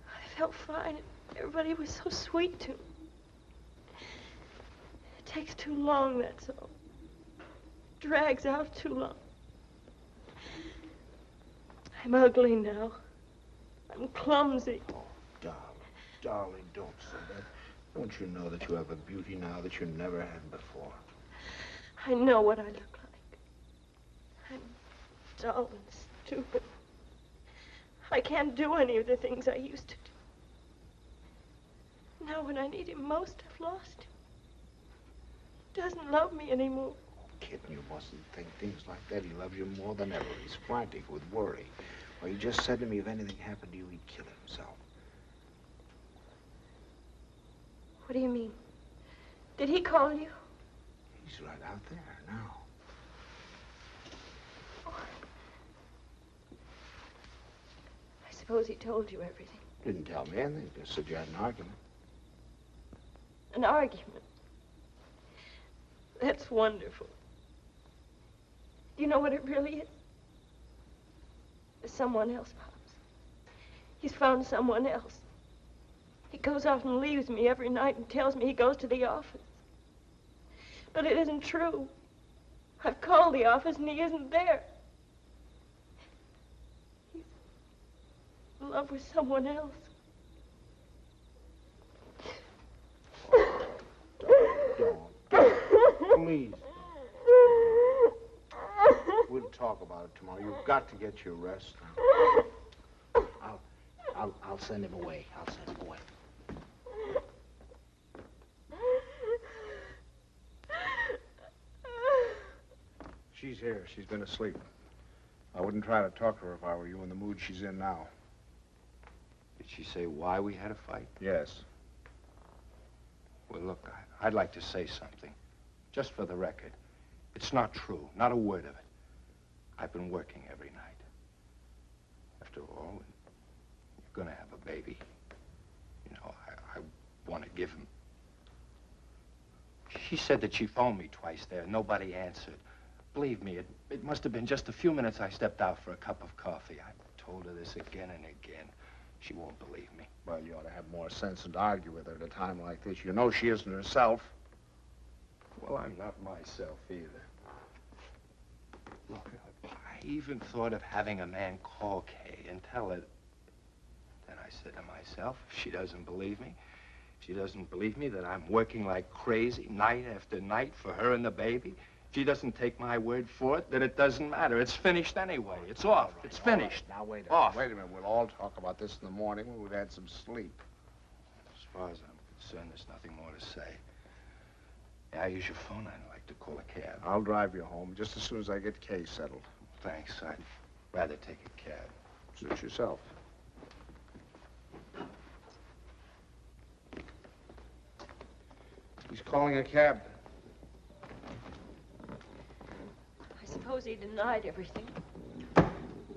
I felt fine, and everybody was so sweet to me. It takes too long, that's all. Drags out too long. I'm ugly now. I'm clumsy. Oh, darling, don't say that. Don't you know that you have a beauty now that you never had before? I know what I look like. I'm dull and stupid. I can't do any of the things I used to do. Now when I need him most, I've lost him. He doesn't love me anymore. Kitten, you mustn't think things like that. He loves you more than ever. He's frantic with worry. Well, he just said to me if anything happened to you, he'd kill himself. What do you mean? Did he call you? He's right out there now. Oh. I suppose he told you everything. Didn't tell me anything. Just said you had an argument. An argument? That's wonderful. Do you know what it really is? There's someone else, Pops. He's found someone else. He goes off and leaves me every night and tells me he goes to the office. But it isn't true. I've called the office and he isn't there. He's in love with someone else. Don't. Please. We'll talk about it tomorrow. You've got to get your rest now. I'll send him away. I'll send him away. She's here. She's been asleep. I wouldn't try to talk to her if I were you in the mood she's in now. Did she say why we had a fight? Yes. Well, look, I'd like to say something. Just for the record. It's not true. Not a word of it. I've been working every night. After all, you're gonna have a baby. You know, I want to give him. She said that she phoned me twice there. Nobody answered. Believe me, it must have been just a few minutes I stepped out for a cup of coffee. I told her this again and again. She won't believe me. Well, you ought to have more sense than to argue with her at a time like this. You know she isn't herself. Well, I'm not myself either. Look, I even thought of having a man call Kay and tell her. Then I said to myself, if she doesn't believe me, if she doesn't believe me that I'm working like crazy night after night for her and the baby, if she doesn't take my word for it, then it doesn't matter. It's finished anyway. It's off. Right, it's finished. Right. Now, wait a off. minute. Wait a minute. We'll all talk about this in the morning when we've had some sleep. As far as I'm concerned, there's nothing more to say. Yeah, I use your phone. I'd like to call a cab. I'll drive you home just as soon as I get Kay settled. Thanks. I'd rather take a cab. Suit yourself. He's calling a cab. I suppose he denied everything.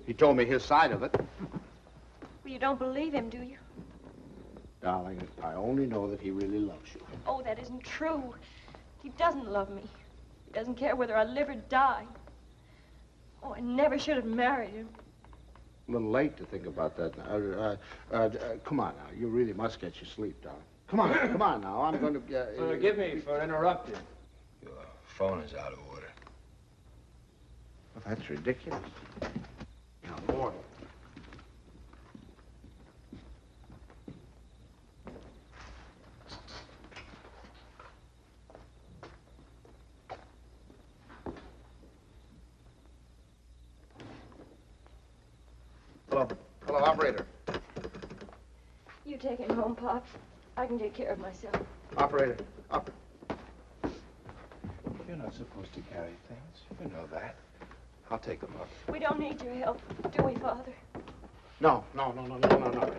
He told me his side of it. Well, you don't believe him, do you? Darling, I only know that he really loves you. Oh, that isn't true. He doesn't love me. He doesn't care whether I live or die. Oh, I never should have married him. A little late to think about that now. Come on now. You really must get your sleep, darling. Come on now. I'm going to... Forgive me for interrupting. Your phone is out of order. Well, that's ridiculous. Now, boy. Hello, operator. You take him home, Pops. I can take care of myself. Operator. You're not supposed to carry things. You know that. I'll take them up. We don't need your help, do we, Father? No.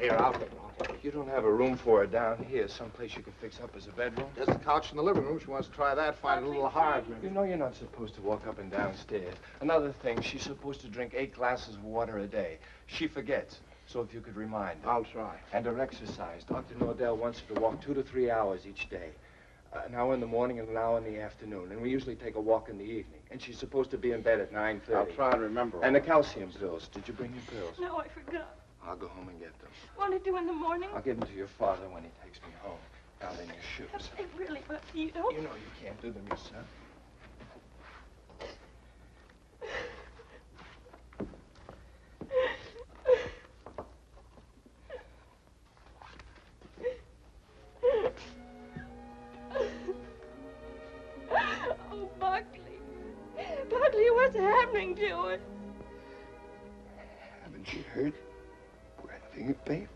Here, I'll take him. You don't have a room for her down here, someplace you can fix up as a bedroom? There's a couch in the living room. She wants to try that. Find it a little hard, maybe. You know you're not supposed to walk up and downstairs. Another thing, she's supposed to drink 8 glasses of water a day. She forgets. So if you could remind her. I'll try. And her exercise. Dr. Nordell wants her to walk 2 to 3 hours each day. An hour in the morning and an hour in the afternoon. And we usually take a walk in the evening. And she's supposed to be in bed at 9:30. I'll try and remember. And the calcium pills. Did you bring your pills? No, I forgot. I'll go home and get them. Want to do in the morning? I'll give them to your father when he takes me home. Down in your shoes. They really, but you don't. You know you can't do them yourself. Oh, Buckley. Buckley, what's happening to us? Haven't you heard? We're having a baby.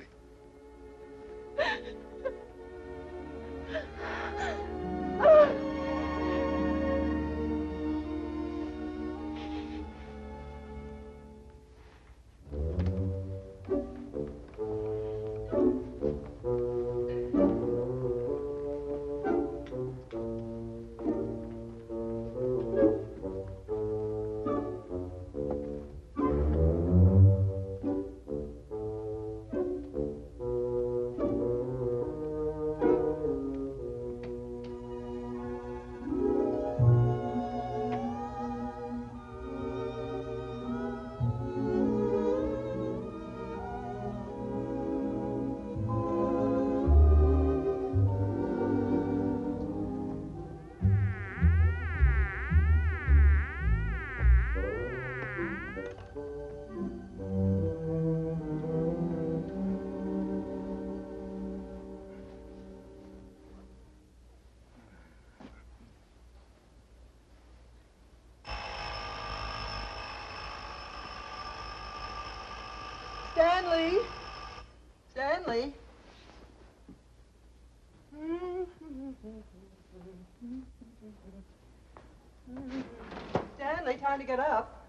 Stanley. Stanley, time to get up.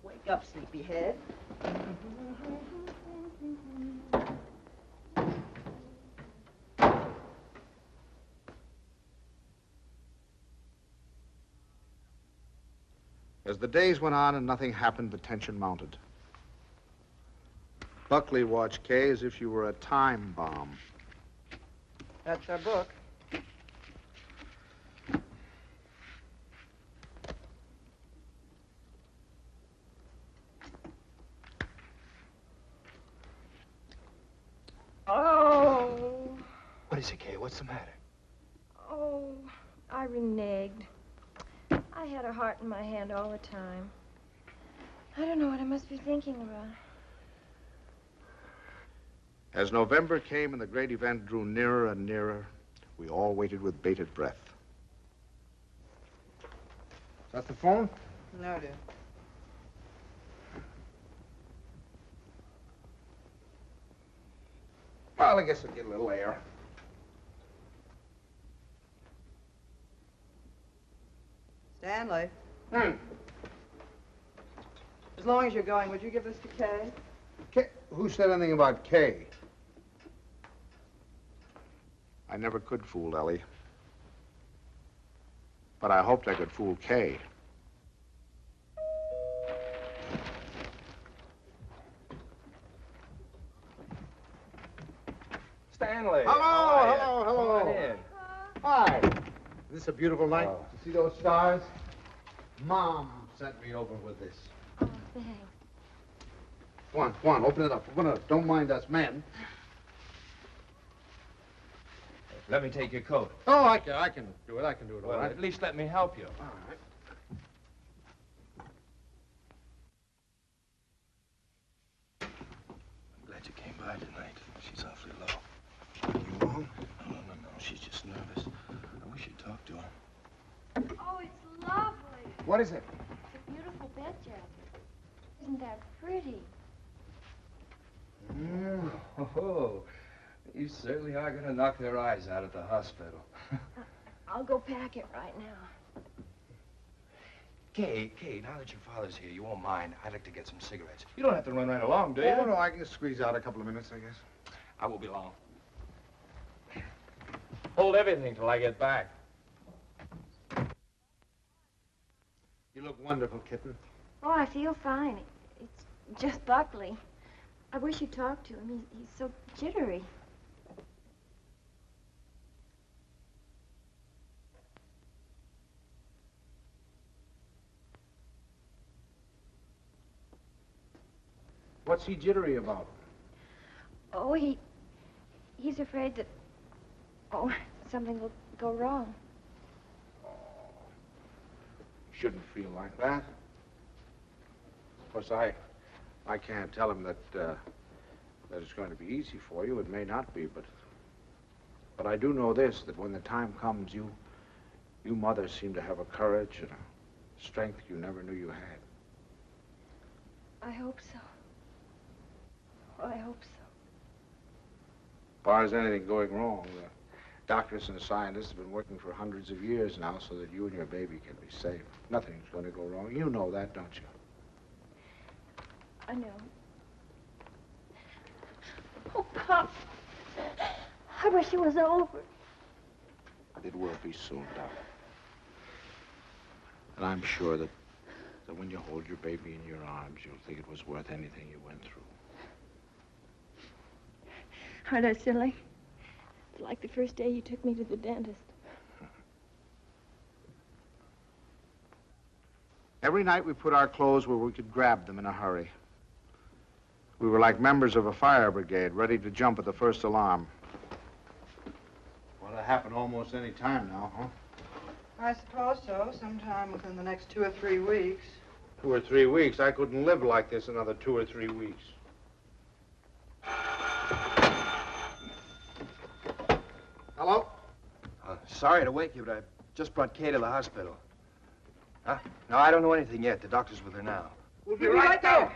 Wake up, sleepyhead. As the days went on and nothing happened, the tension mounted. Buckley watched Kay as if she were a time bomb. That's our book. Oh. What is it, Kay? What's the matter? Oh, I reneged. I had a heart in my hand all the time. I don't know what I must be thinking about. As November came and the great event drew nearer and nearer, we all waited with bated breath. Is that the phone? No, dear. Well, I guess I'll get a little air. Stanley. As long as you're going, would you give this to Kay? Kay? Who said anything about Kay? I never could fool Ellie. But I hoped I could fool Kay. Stanley. Hello. Come on in. Hi. Is this a beautiful night? See those stars? Mom sent me over with this. Oh, thanks. Come on, open it up. Open it up. Don't mind us men. Let me take your coat. Oh, I can do it. I can do it all Well, right. at least let me help you. All right. I'm glad you came by tonight. She's awfully low. You wrong? No. She's just nervous. I wish you'd talk to her. Oh, it's lovely. What is it? It's a beautiful bed jacket. Isn't that pretty? Oh, you certainly are going to knock their eyes out at the hospital. I'll go pack it right now. Kay, now that your father's here, you won't mind. I'd like to get some cigarettes. You don't have to run right along, do you? Oh, no, I can squeeze out a couple of minutes, I guess. I won't be long. Hold everything till I get back. You look wonderful, kitten. Oh, I feel fine. It's just Buckley. I wish you'd talk to him. He's so jittery. What's he jittery about? Oh, he's afraid that, something will go wrong. You shouldn't feel like that. Of course, I can't tell him that it's going to be easy for you. It may not be, but I do know this, that when the time comes, you mothers seem to have a courage and a strength you never knew you had. I hope so. Oh, I hope so. As far as anything going wrong, the doctors and the scientists have been working for hundreds of years now so that you and your baby can be safe. Nothing's going to go wrong. You know that, don't you? I know. Oh, Pop. I wish it was over. It will be soon, Doc. And I'm sure that when you hold your baby in your arms, you'll think it was worth anything you went through. Aren't I silly? It's like the first day you took me to the dentist. Every night we put our clothes where we could grab them in a hurry. We were like members of a fire brigade, ready to jump at the first alarm. Well, it'll happen almost any time now, huh? I suppose so. Sometime within the next 2 or 3 weeks. 2 or 3 weeks. I couldn't live like this another 2 or 3 weeks. Hello? Sorry to wake you, but I just brought Kay to the hospital. Huh? No, I don't know anything yet. The doctor's with her now. We'll be right there.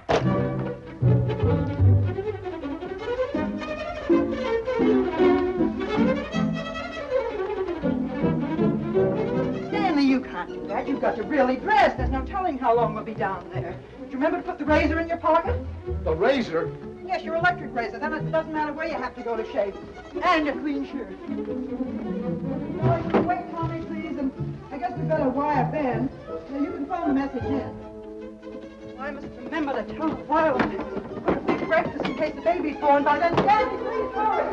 Stanley, you can't do that. You've got to really dress. There's no telling how long we'll be down there. Do you remember to put the razor in your pocket? The razor? Yes, your electric razor. Then it doesn't matter where you have to go to shave. And a clean shirt. Oh, wait, Tommy, please. And I guess we better wire Ben. Now, you can phone the message in. I must remember to tell the pilot. Put a big breakfast in case the baby's born by then. Stanley, please, hurry.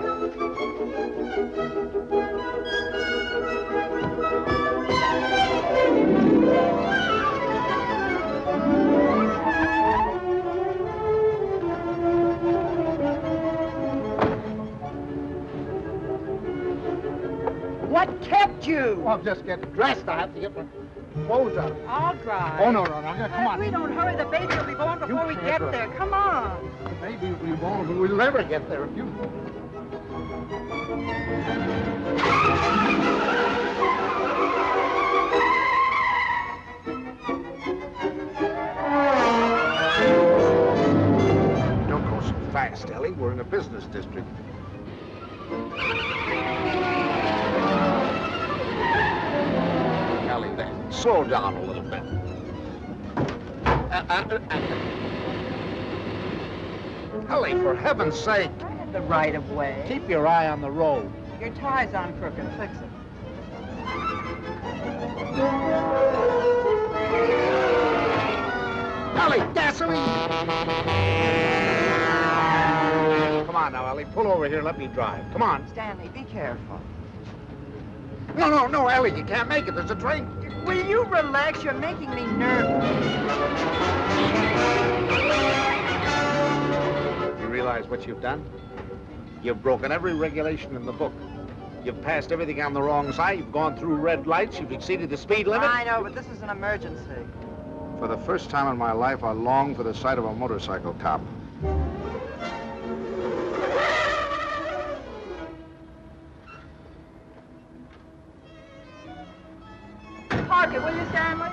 What kept you? Well, I'm just getting dressed. I have to get my clothes on. I'll drive. Oh, no. Come on. If we don't hurry, the baby will be born before we get there. Come on. The baby will be born, but we'll never get there if you... Don't go so fast, Ellie. We're in a business district. Ellie, then. Slow down a little bit. Ellie, for heaven's sake. I had the right of way. Keep your eye on the road. Your tie's on crooked. Fix it. Ellie, gasoline! Come on now, Ellie. Pull over here. Let me drive. Come on. Stanley, be careful. No, Ellie. You can't make it. There's a train. Will you relax? You're making me nervous. You realize what you've done? You've broken every regulation in the book. You've passed everything on the wrong side. You've gone through red lights. You've exceeded the speed limit. I know, but this is an emergency. For the first time in my life, I long for the sight of a motorcycle cop. Park it, will you, Stanley?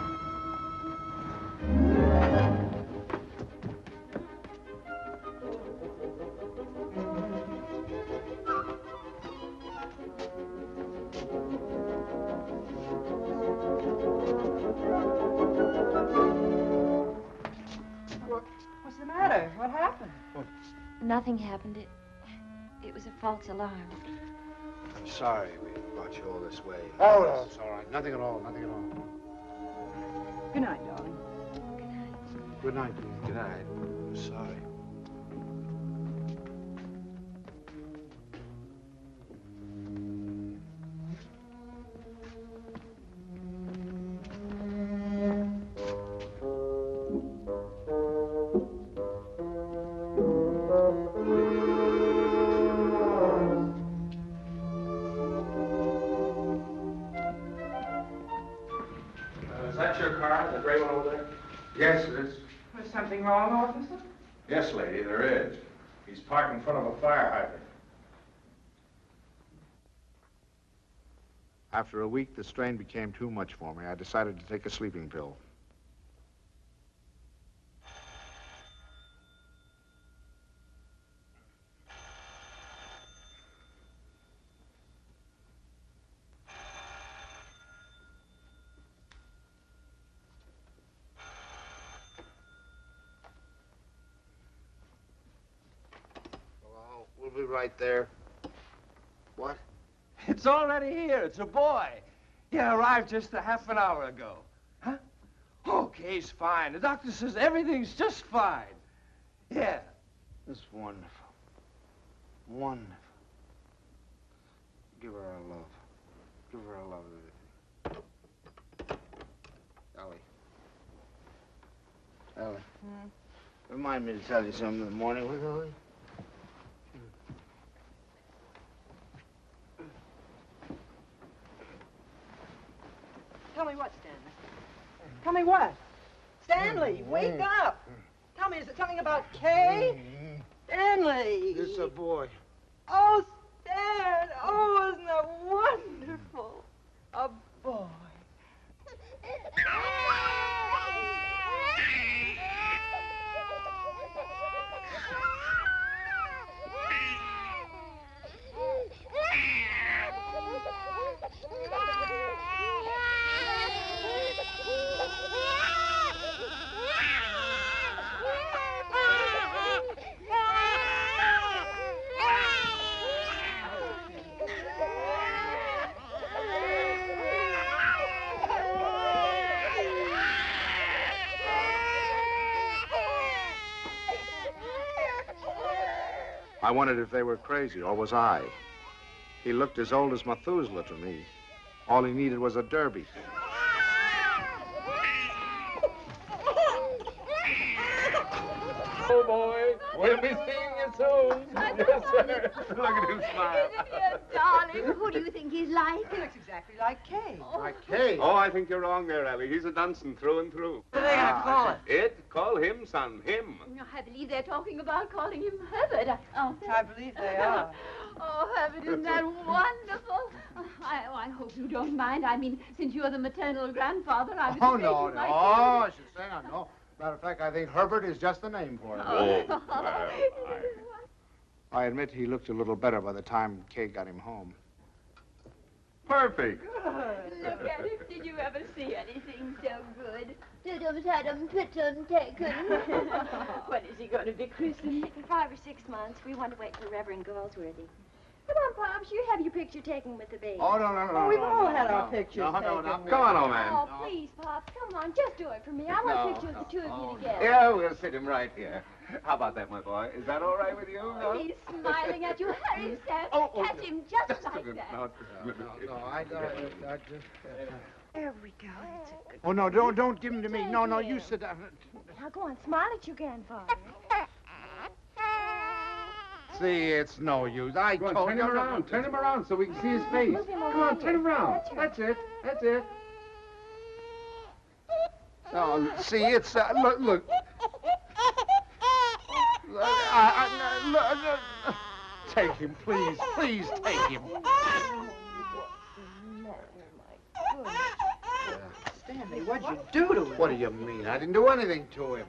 What's the matter? What happened? Nothing happened. It was a false alarm. I'm sorry we brought you all this way. Oh, no, it's all right. Nothing at all. Good night, darling. Good night, dear. Good night. I'm sorry. Is that your car, the gray one over there? Yes, it is. Was something wrong, officer? Yes, lady, there is. He's parked in front of a fire hydrant. After a week, the strain became too much for me. I decided to take a sleeping pill. We'll be right there. What? It's already here. It's a boy. He arrived just a half an hour ago. Huh? Okay, he's fine. The doctor says everything's just fine. Yeah. It's wonderful. Wonderful. Give her our love. Give her our love. Ellie. Remind me to tell you something in the morning, will you, Ellie? Tell me what, Stanley? Tell me what? Stanley, wake up! Tell me, is it something about Kay? Stanley! It's a boy. Oh, Stan! Oh, isn't that wonderful? A boy. I wondered if they were crazy, or was I? He looked as old as Methuselah to me. All he needed was a derby. Oh, boy. We'll be seeing you soon. Yes, sir. Look at him smile. Isn't he a darling? Who do you think he's like? He looks exactly like Kay. Like Kay. Oh, I think you're wrong there, Ellie. He's a Dunstan through and through. What are they going to call it? It? Call him, son. Him. I believe they're talking about calling him Herbert. I believe they are. Oh, Herbert, isn't that wonderful? I hope you don't mind. I mean, since you're the maternal grandfather, I was Oh, thinking no, no. my Oh, I should say no. Matter of fact, I think Herbert is just the name for him. Oh, I admit he looked a little better by the time Kay got him home. Perfect. Look at him. Did you ever see anything so good? When is he going to be christened? In 5 or 6 months, we want to wait for Reverend Galsworthy. Come on, Pops, you have your picture taken with the baby. Oh, no. Oh, we've all had our pictures No, taken. Come on, old man. Oh, please, Pops, come on, just do it for me. I want a picture of the two of you together. Yeah, we'll sit him right here. How about that, my boy? Is that all right with you? No? He's smiling at you. Hurry, Stan. Catch him just like that. No, I just... There we go. That's a good. Oh, no, don't give him to me. No, you sit down. Now go on, smile at your grandfather. See, it's no use. I Go on, told turn you. him around. Turn him around so we can see his face. Move him over Come on, here. turn him around. That's right. That's it. Oh, see, it's... look. Take him, please. Please take him. Stanley, what'd you do to him? What do you mean? I didn't do anything to him.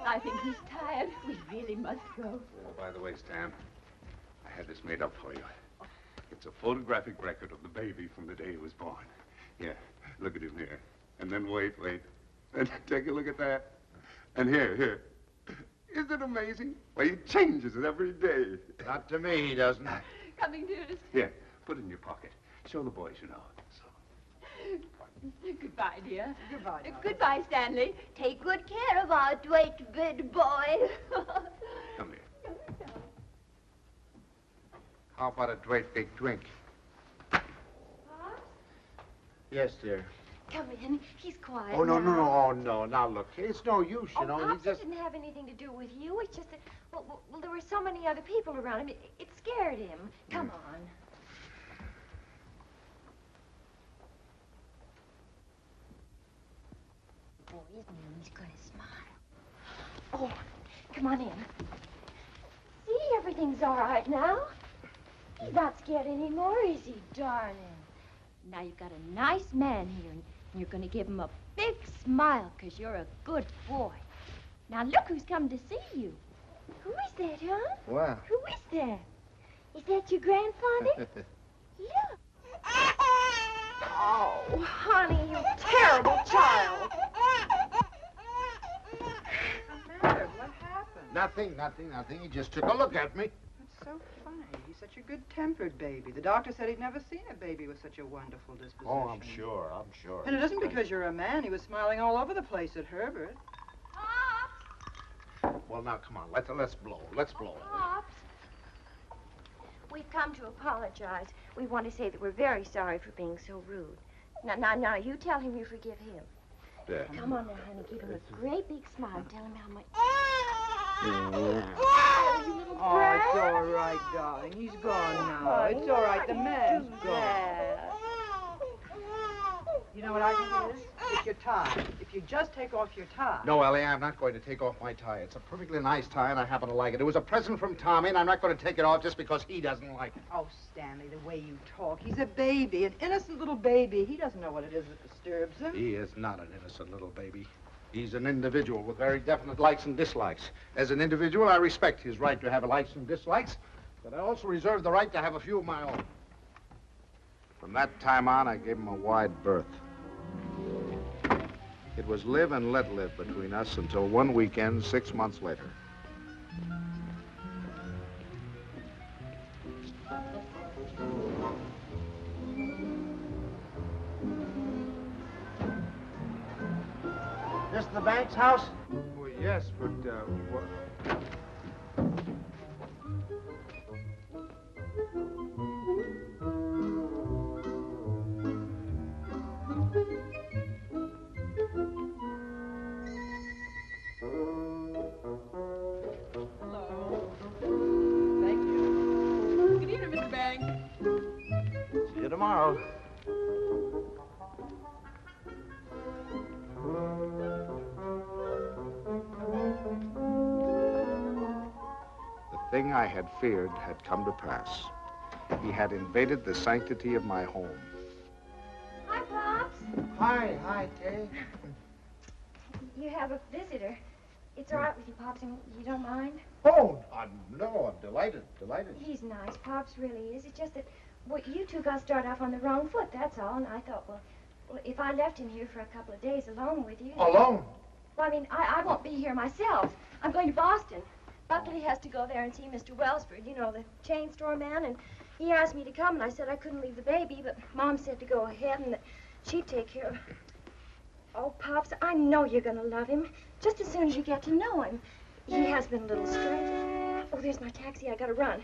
I think he's tired. We really must go. Oh, by the way, Stan, I had this made up for you. It's a photographic record of the baby from the day he was born. Here, look at him here. And then wait. And take a look at that. And here. Isn't it amazing? Well, he changes it every day. Not to me, he doesn't. Coming, dearest. Here, put it in your pocket. Show the boys you know. Goodbye, dear. Goodbye, darling. Goodbye, Stanley. Take good care of our dwight bid boy. Come here. How about a great big drink? Yes, dear. Come in. He's quiet. Oh, no. now. Oh, no. Now, look, it's no use, you know. Pops, He just... it didn't have anything to do with you. It's just that, well, there were so many other people around him. It scared him. Come on. Boys, he's gonna smile. Oh, come on in. See, everything's all right now. He's not scared anymore, is he, darling? Now you've got a nice man here, and you're gonna give him a big smile, 'cause you're a good boy. Now look who's come to see you. Who is that, huh? What? Who is that? Is that your grandfather? Look. Oh, honey, you terrible child. What's the matter? What happened? Nothing. He just took a look at me. That's so funny. He's such a good-tempered baby. The doctor said he'd never seen a baby with such a wonderful disposition. Oh, I'm sure. And it isn't because you're a man. He was smiling all over the place at Herbert. Well, now, come on. Let's blow. Pops. We've come to apologize. We want to say that we're very sorry for being so rude. Now, you tell him you forgive him. Yeah. Come on now, honey. Give him a great big smile and tell him how much... Oh, it's all right, darling. He's gone now. It's all right. The man's gone. You know what I think it is? It's your tie. If you just take off your tie. No, Ellie, I'm not going to take off my tie. It's a perfectly nice tie, and I happen to like it. It was a present from Tommy, and I'm not going to take it off just because he doesn't like it. Oh, Stanley, the way you talk. He's a baby, an innocent little baby. He doesn't know what it is that disturbs him. He is not an innocent little baby. He's an individual with very definite likes and dislikes. As an individual, I respect his right to have likes and dislikes, but I also reserve the right to have a few of my own. From that time on, I gave him a wide berth. It was live and let live between us until one weekend 6 months later. This the Banks house? Well, yes, but, what? tomorrow. The thing I had feared had come to pass. He had invaded the sanctity of my home. Hi, Pops. Hi, Kay. You have a visitor. It's all right with you, Pops, and you don't mind? Oh, no, I'm delighted. He's nice, Pops really is. It's just that, well, you two got started off on the wrong foot, that's all. And I thought, well, if I left him here for a couple of days alone with you... Alone? Well, I mean, I won't be here myself. I'm going to Boston. Buckley has to go there and see Mr. Wellsford, you know, the chain store man, and he asked me to come, and I said I couldn't leave the baby, but Mom said to go ahead and that she'd take care of... Oh, Pops, I know you're going to love him, just as soon as you get to know him. He has been a little strange. Oh, there's my taxi. I got to run.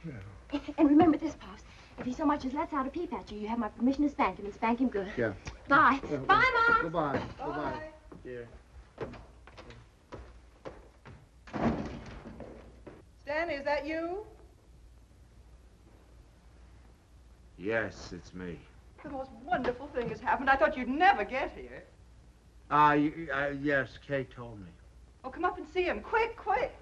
Yeah. And remember this, Pops. If he so much as lets out a peep at you, you have my permission to spank him, and spank him good. Yeah. Bye. Bye, Mom. Goodbye. Goodbye. Dear. Stanley, is that you? Yes, it's me. The most wonderful thing has happened. I thought you'd never get here. Yes, Kay told me. Oh, come up and see him. Quick, quick.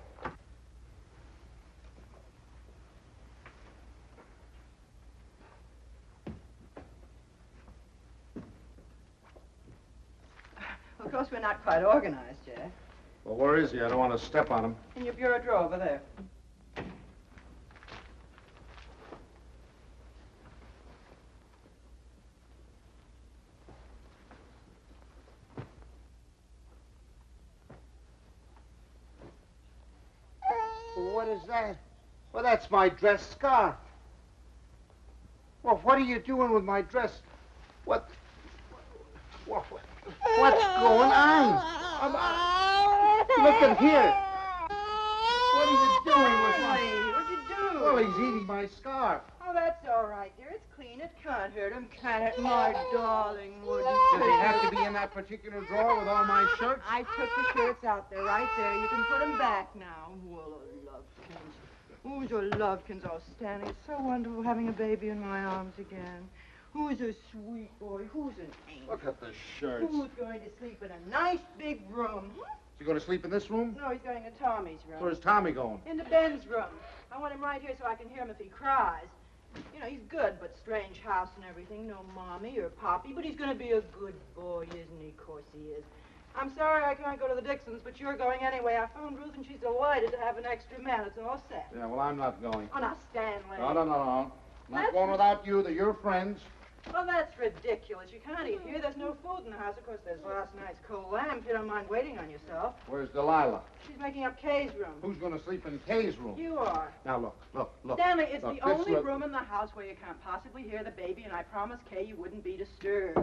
Of course, we're not quite organized yet. Well, where is he? I don't want to step on him. In your bureau drawer over there. What is that? Well, that's my dress scarf. Well, what are you doing with my dress? What's going on? Look at here. What are you doing with my... What'd you do? Well, he's eating my scarf. Oh, that's all right, dear. It's clean. It can't hurt him, can it? My darling, would Does you? he have to be in that particular drawer with all my shirts? I took the shirts out there, right there. You can put them back now. Well, Lovetkins. Who's your Lovetkins? Oh, Stanley, it's so wonderful having a baby in my arms again. Who's a sweet boy? Who's an angel? Look at the shirts. Who's going to sleep in a nice big room? Is he going to sleep in this room? No, he's going in Tommy's room. Where's Tommy going? Into Ben's room. I want him right here so I can hear him if he cries. You know, he's good, but strange house and everything. No mommy or poppy, but he's going to be a good boy, isn't he? Of course he is. I'm sorry I can't go to the Dixons, but you're going anyway. I phoned Ruth, and she's delighted to have an extra man. It's all set. Yeah, well, I'm not going. Oh, now, Stanley. No. Not going without you. They're your friends. Well, that's ridiculous. You can't eat here. There's no food in the house. Of course, there's last night's cold lamb, if you don't mind waiting on yourself. Where's Delilah? She's making up Kay's room. Who's going to sleep in Kay's room? You are. Now, look. Stanley, it's Look, the only room in the house where you can't possibly hear the baby, and I promised Kay you wouldn't be disturbed.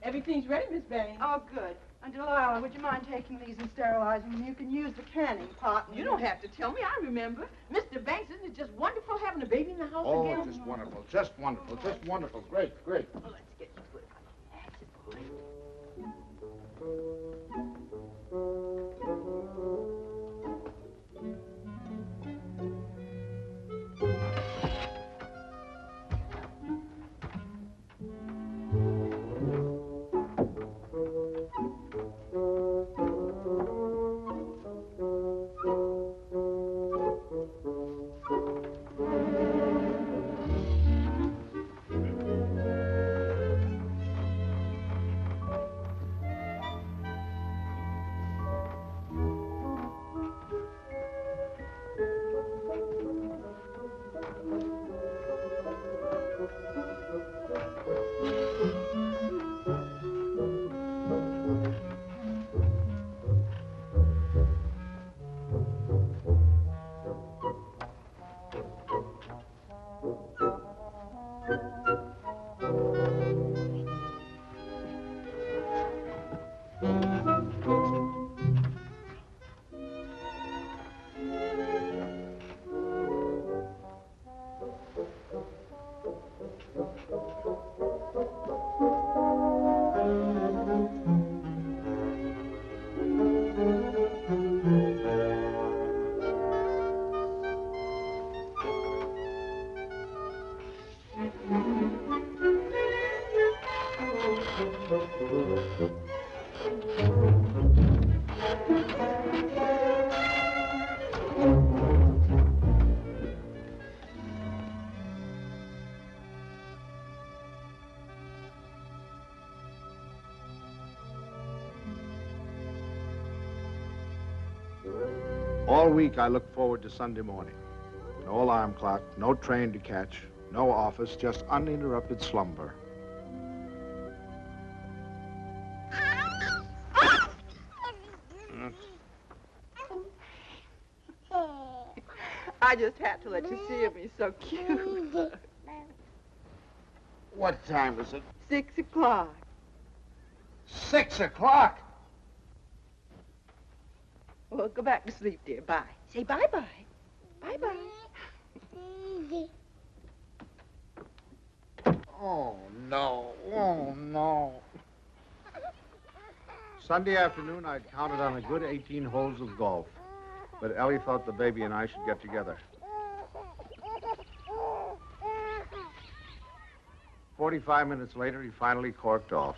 Everything's ready, Miss Banks. Oh, good. And Delilah, would you mind taking these and sterilizing them? You can use the canning pot. You don't have to tell me. I remember. Mr. Banks, isn't it just wonderful having a baby in the house again? Oh, just wonderful. Just wonderful. Great. Well, let's get you put on. That's it, boy. All week, I looked forward to Sunday morning. No alarm clock, no train to catch, no office, just uninterrupted slumber. I just had to let you see him. He's so cute. What time is it? 6 o'clock. 6 o'clock? Well, go back to sleep, dear. Bye. Say bye-bye. Bye-bye. Oh, no. Oh, no. Sunday afternoon, I'd counted on a good 18 holes of golf. But Ellie thought the baby and I should get together. 45 minutes later, he finally corked off.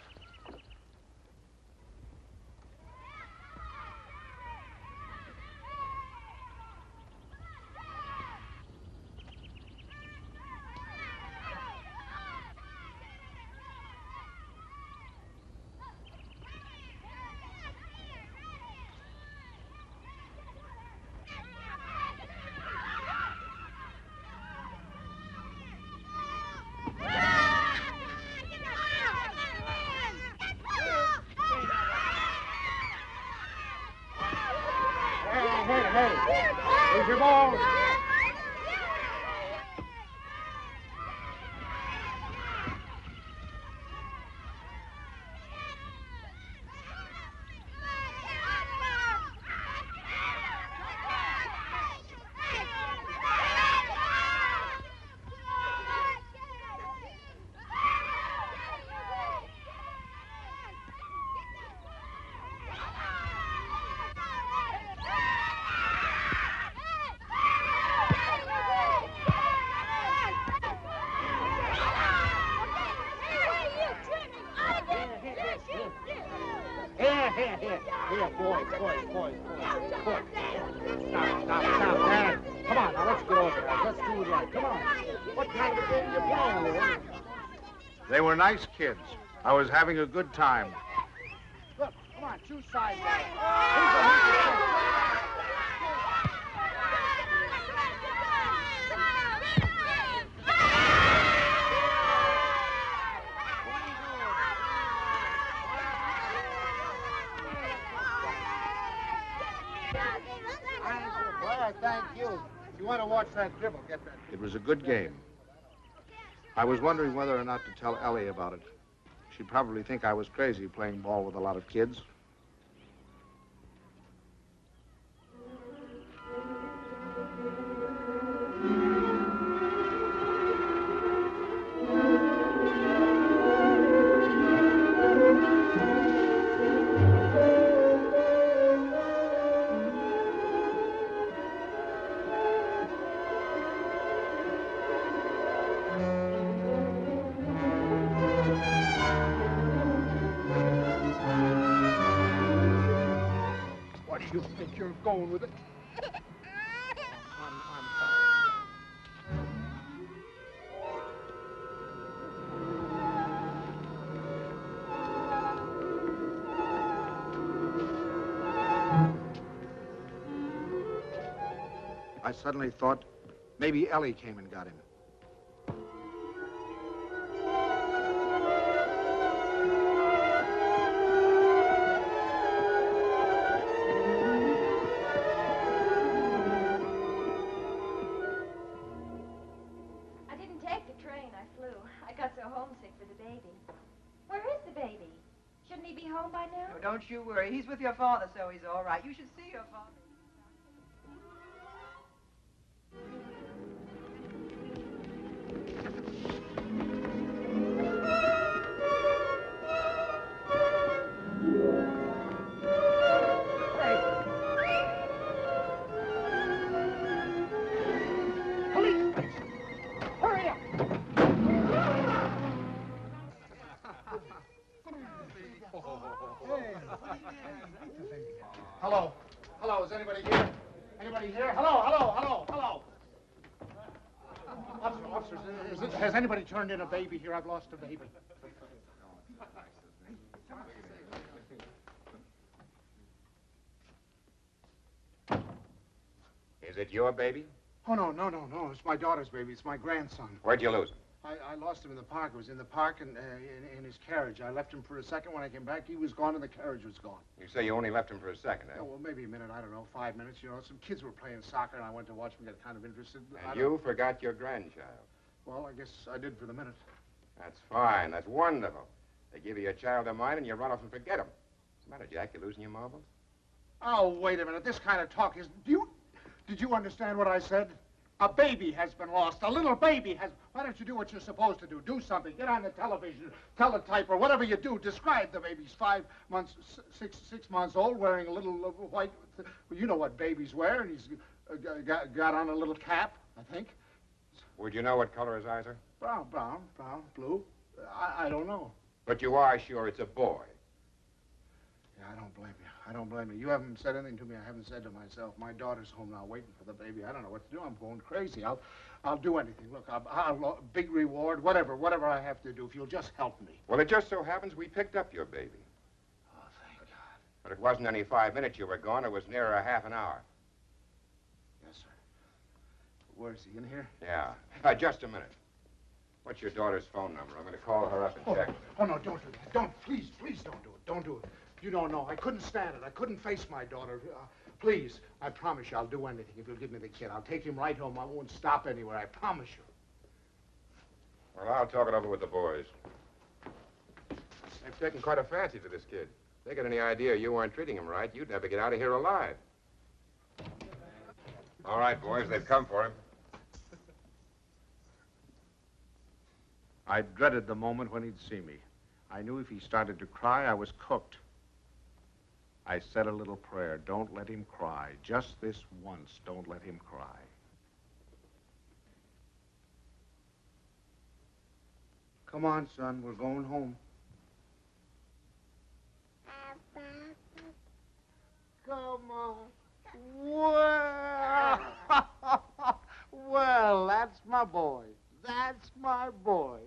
Here's your ball. Here, boys. Stop, Dad. Come on, now, let's get over there. Let's do it right. Come on. What kind of game you playing with? They were nice kids. I was having a good time. Look, come on, choose sides. Thank you. If you want to watch that dribble, get that. It was a good game. I was wondering whether or not to tell Ellie about it. She'd probably think I was crazy playing ball with a lot of kids. You think you're going with it? I'm I suddenly thought maybe Ellie came and got him. Don't you worry. He's with your father, so he's all right. You should see your father. Hello, is anybody here? Anybody here? Hello. Officers, has anybody turned in a baby here? I've lost a baby. it your baby? Oh, no. It's my daughter's baby. It's my grandson. Where'd you lose him? I lost him in the park. I was in the park and in his carriage. I left him for a second. When I came back, he was gone and the carriage was gone. You say you only left him for a second, eh? Oh, well, maybe a minute. I don't know. 5 minutes. You know, some kids were playing soccer, and I went to watch them get kind of interested. And you forgot your grandchild. Well, I guess I did for the minute. That's fine. That's wonderful. They give you a child of mine, and you run off and forget him. What's the matter, Jack? You losing your marbles? Oh, wait a minute. This kind of talk is... Did you understand what I said? A baby has been lost. A little baby has... Why don't you do what you're supposed to do? Do something. Get on the television, teletype, or whatever you do. Describe the baby. He's 5 months, six months old, wearing a little white... Well, you know what babies wear, and he's got on a little cap, I think. Would you know what color his eyes are? Brown, blue. I don't know. But you are sure it's a boy? Yeah, I don't blame you. I don't blame you. You haven't said anything to me I haven't said to myself. My daughter's home now waiting for the baby. I don't know what to do. I'm going crazy. I'll do anything. Look, I'll big reward, whatever I have to do, if you'll just help me. Well, it just so happens we picked up your baby. Oh, thank God. But it wasn't any 5 minutes you were gone. It was nearer a half an hour. Yes, sir. Where is he? In here? Yeah. Just a minute. What's your daughter's phone number? I'm going to call her up and check. Oh, no, don't do that. Don't, please don't do it. Don't do it. You don't know. I couldn't stand it. I couldn't face my daughter. Please, I promise you I'll do anything if you'll give me the kid. I'll take him right home. I won't stop anywhere. I promise you. Well, I'll talk it over with the boys. They've taken quite a fancy to this kid. If they got any idea you weren't treating him right, you'd never get out of here alive. All right, boys, they've come for him. I dreaded the moment when he'd see me. I knew if he started to cry, I was cooked. I said a little prayer. Don't let him cry. Just this once, don't let him cry. Come on, son. We're going home. Come on. Well, well, that's my boy. That's my boy.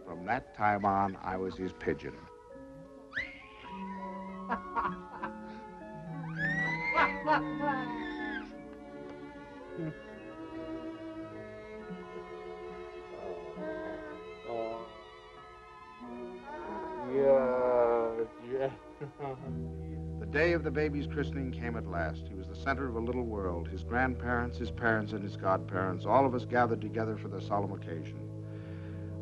From that time on, I was his pigeon. The day of the baby's christening came at last. He was the center of a little world. His grandparents, his parents, and his godparents, all of us gathered together for the solemn occasion.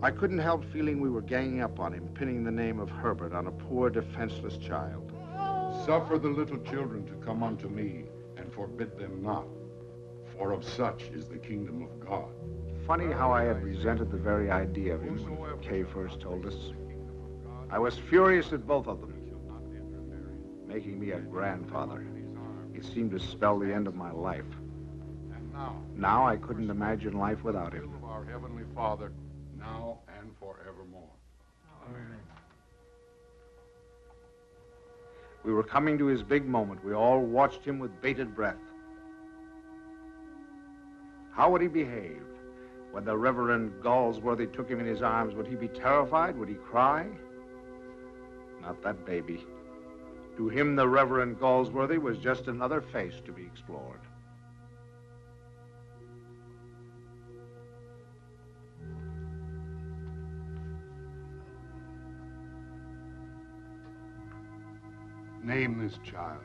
I couldn't help feeling we were ganging up on him, pinning the name of Herbert on a poor, defenseless child. Suffer the little children to come unto me, and forbid them not, for of such is the kingdom of God. Funny how I had resented the very idea of him when Kay first told us. I was furious at both of them. Making me a grandfather. It seemed to spell the end of my life. And now I couldn't imagine life without him. Of our Heavenly Father, now and forevermore. Amen. We were coming to his big moment. We all watched him with bated breath. How would he behave? When the Reverend Galsworthy took him in his arms, would he be terrified? Would he cry? Not that baby. To him, the Reverend Galsworthy was just another face to be explored. Name this child.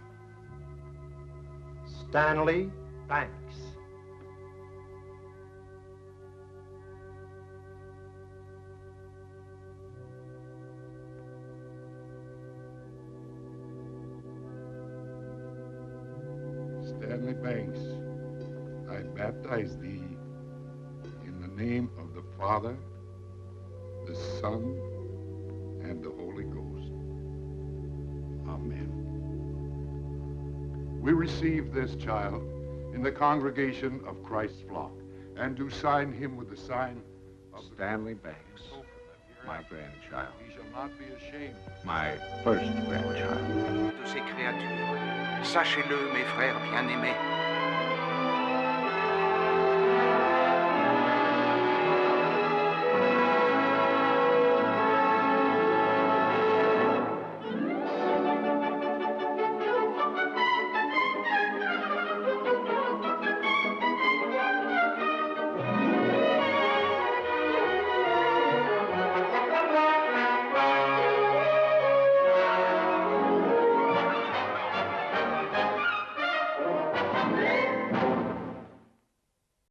Stanley Banks. Stanley Banks, I baptize thee in the name of the Father, the Son, and the Holy Ghost. Amen. We receive this child in the congregation of Christ's flock, and do sign him with the sign of Stanley Banks, my grandchild. He shall not be ashamed. My first grandchild. De ces créatures, sachez-le, mes frères bien-aimés,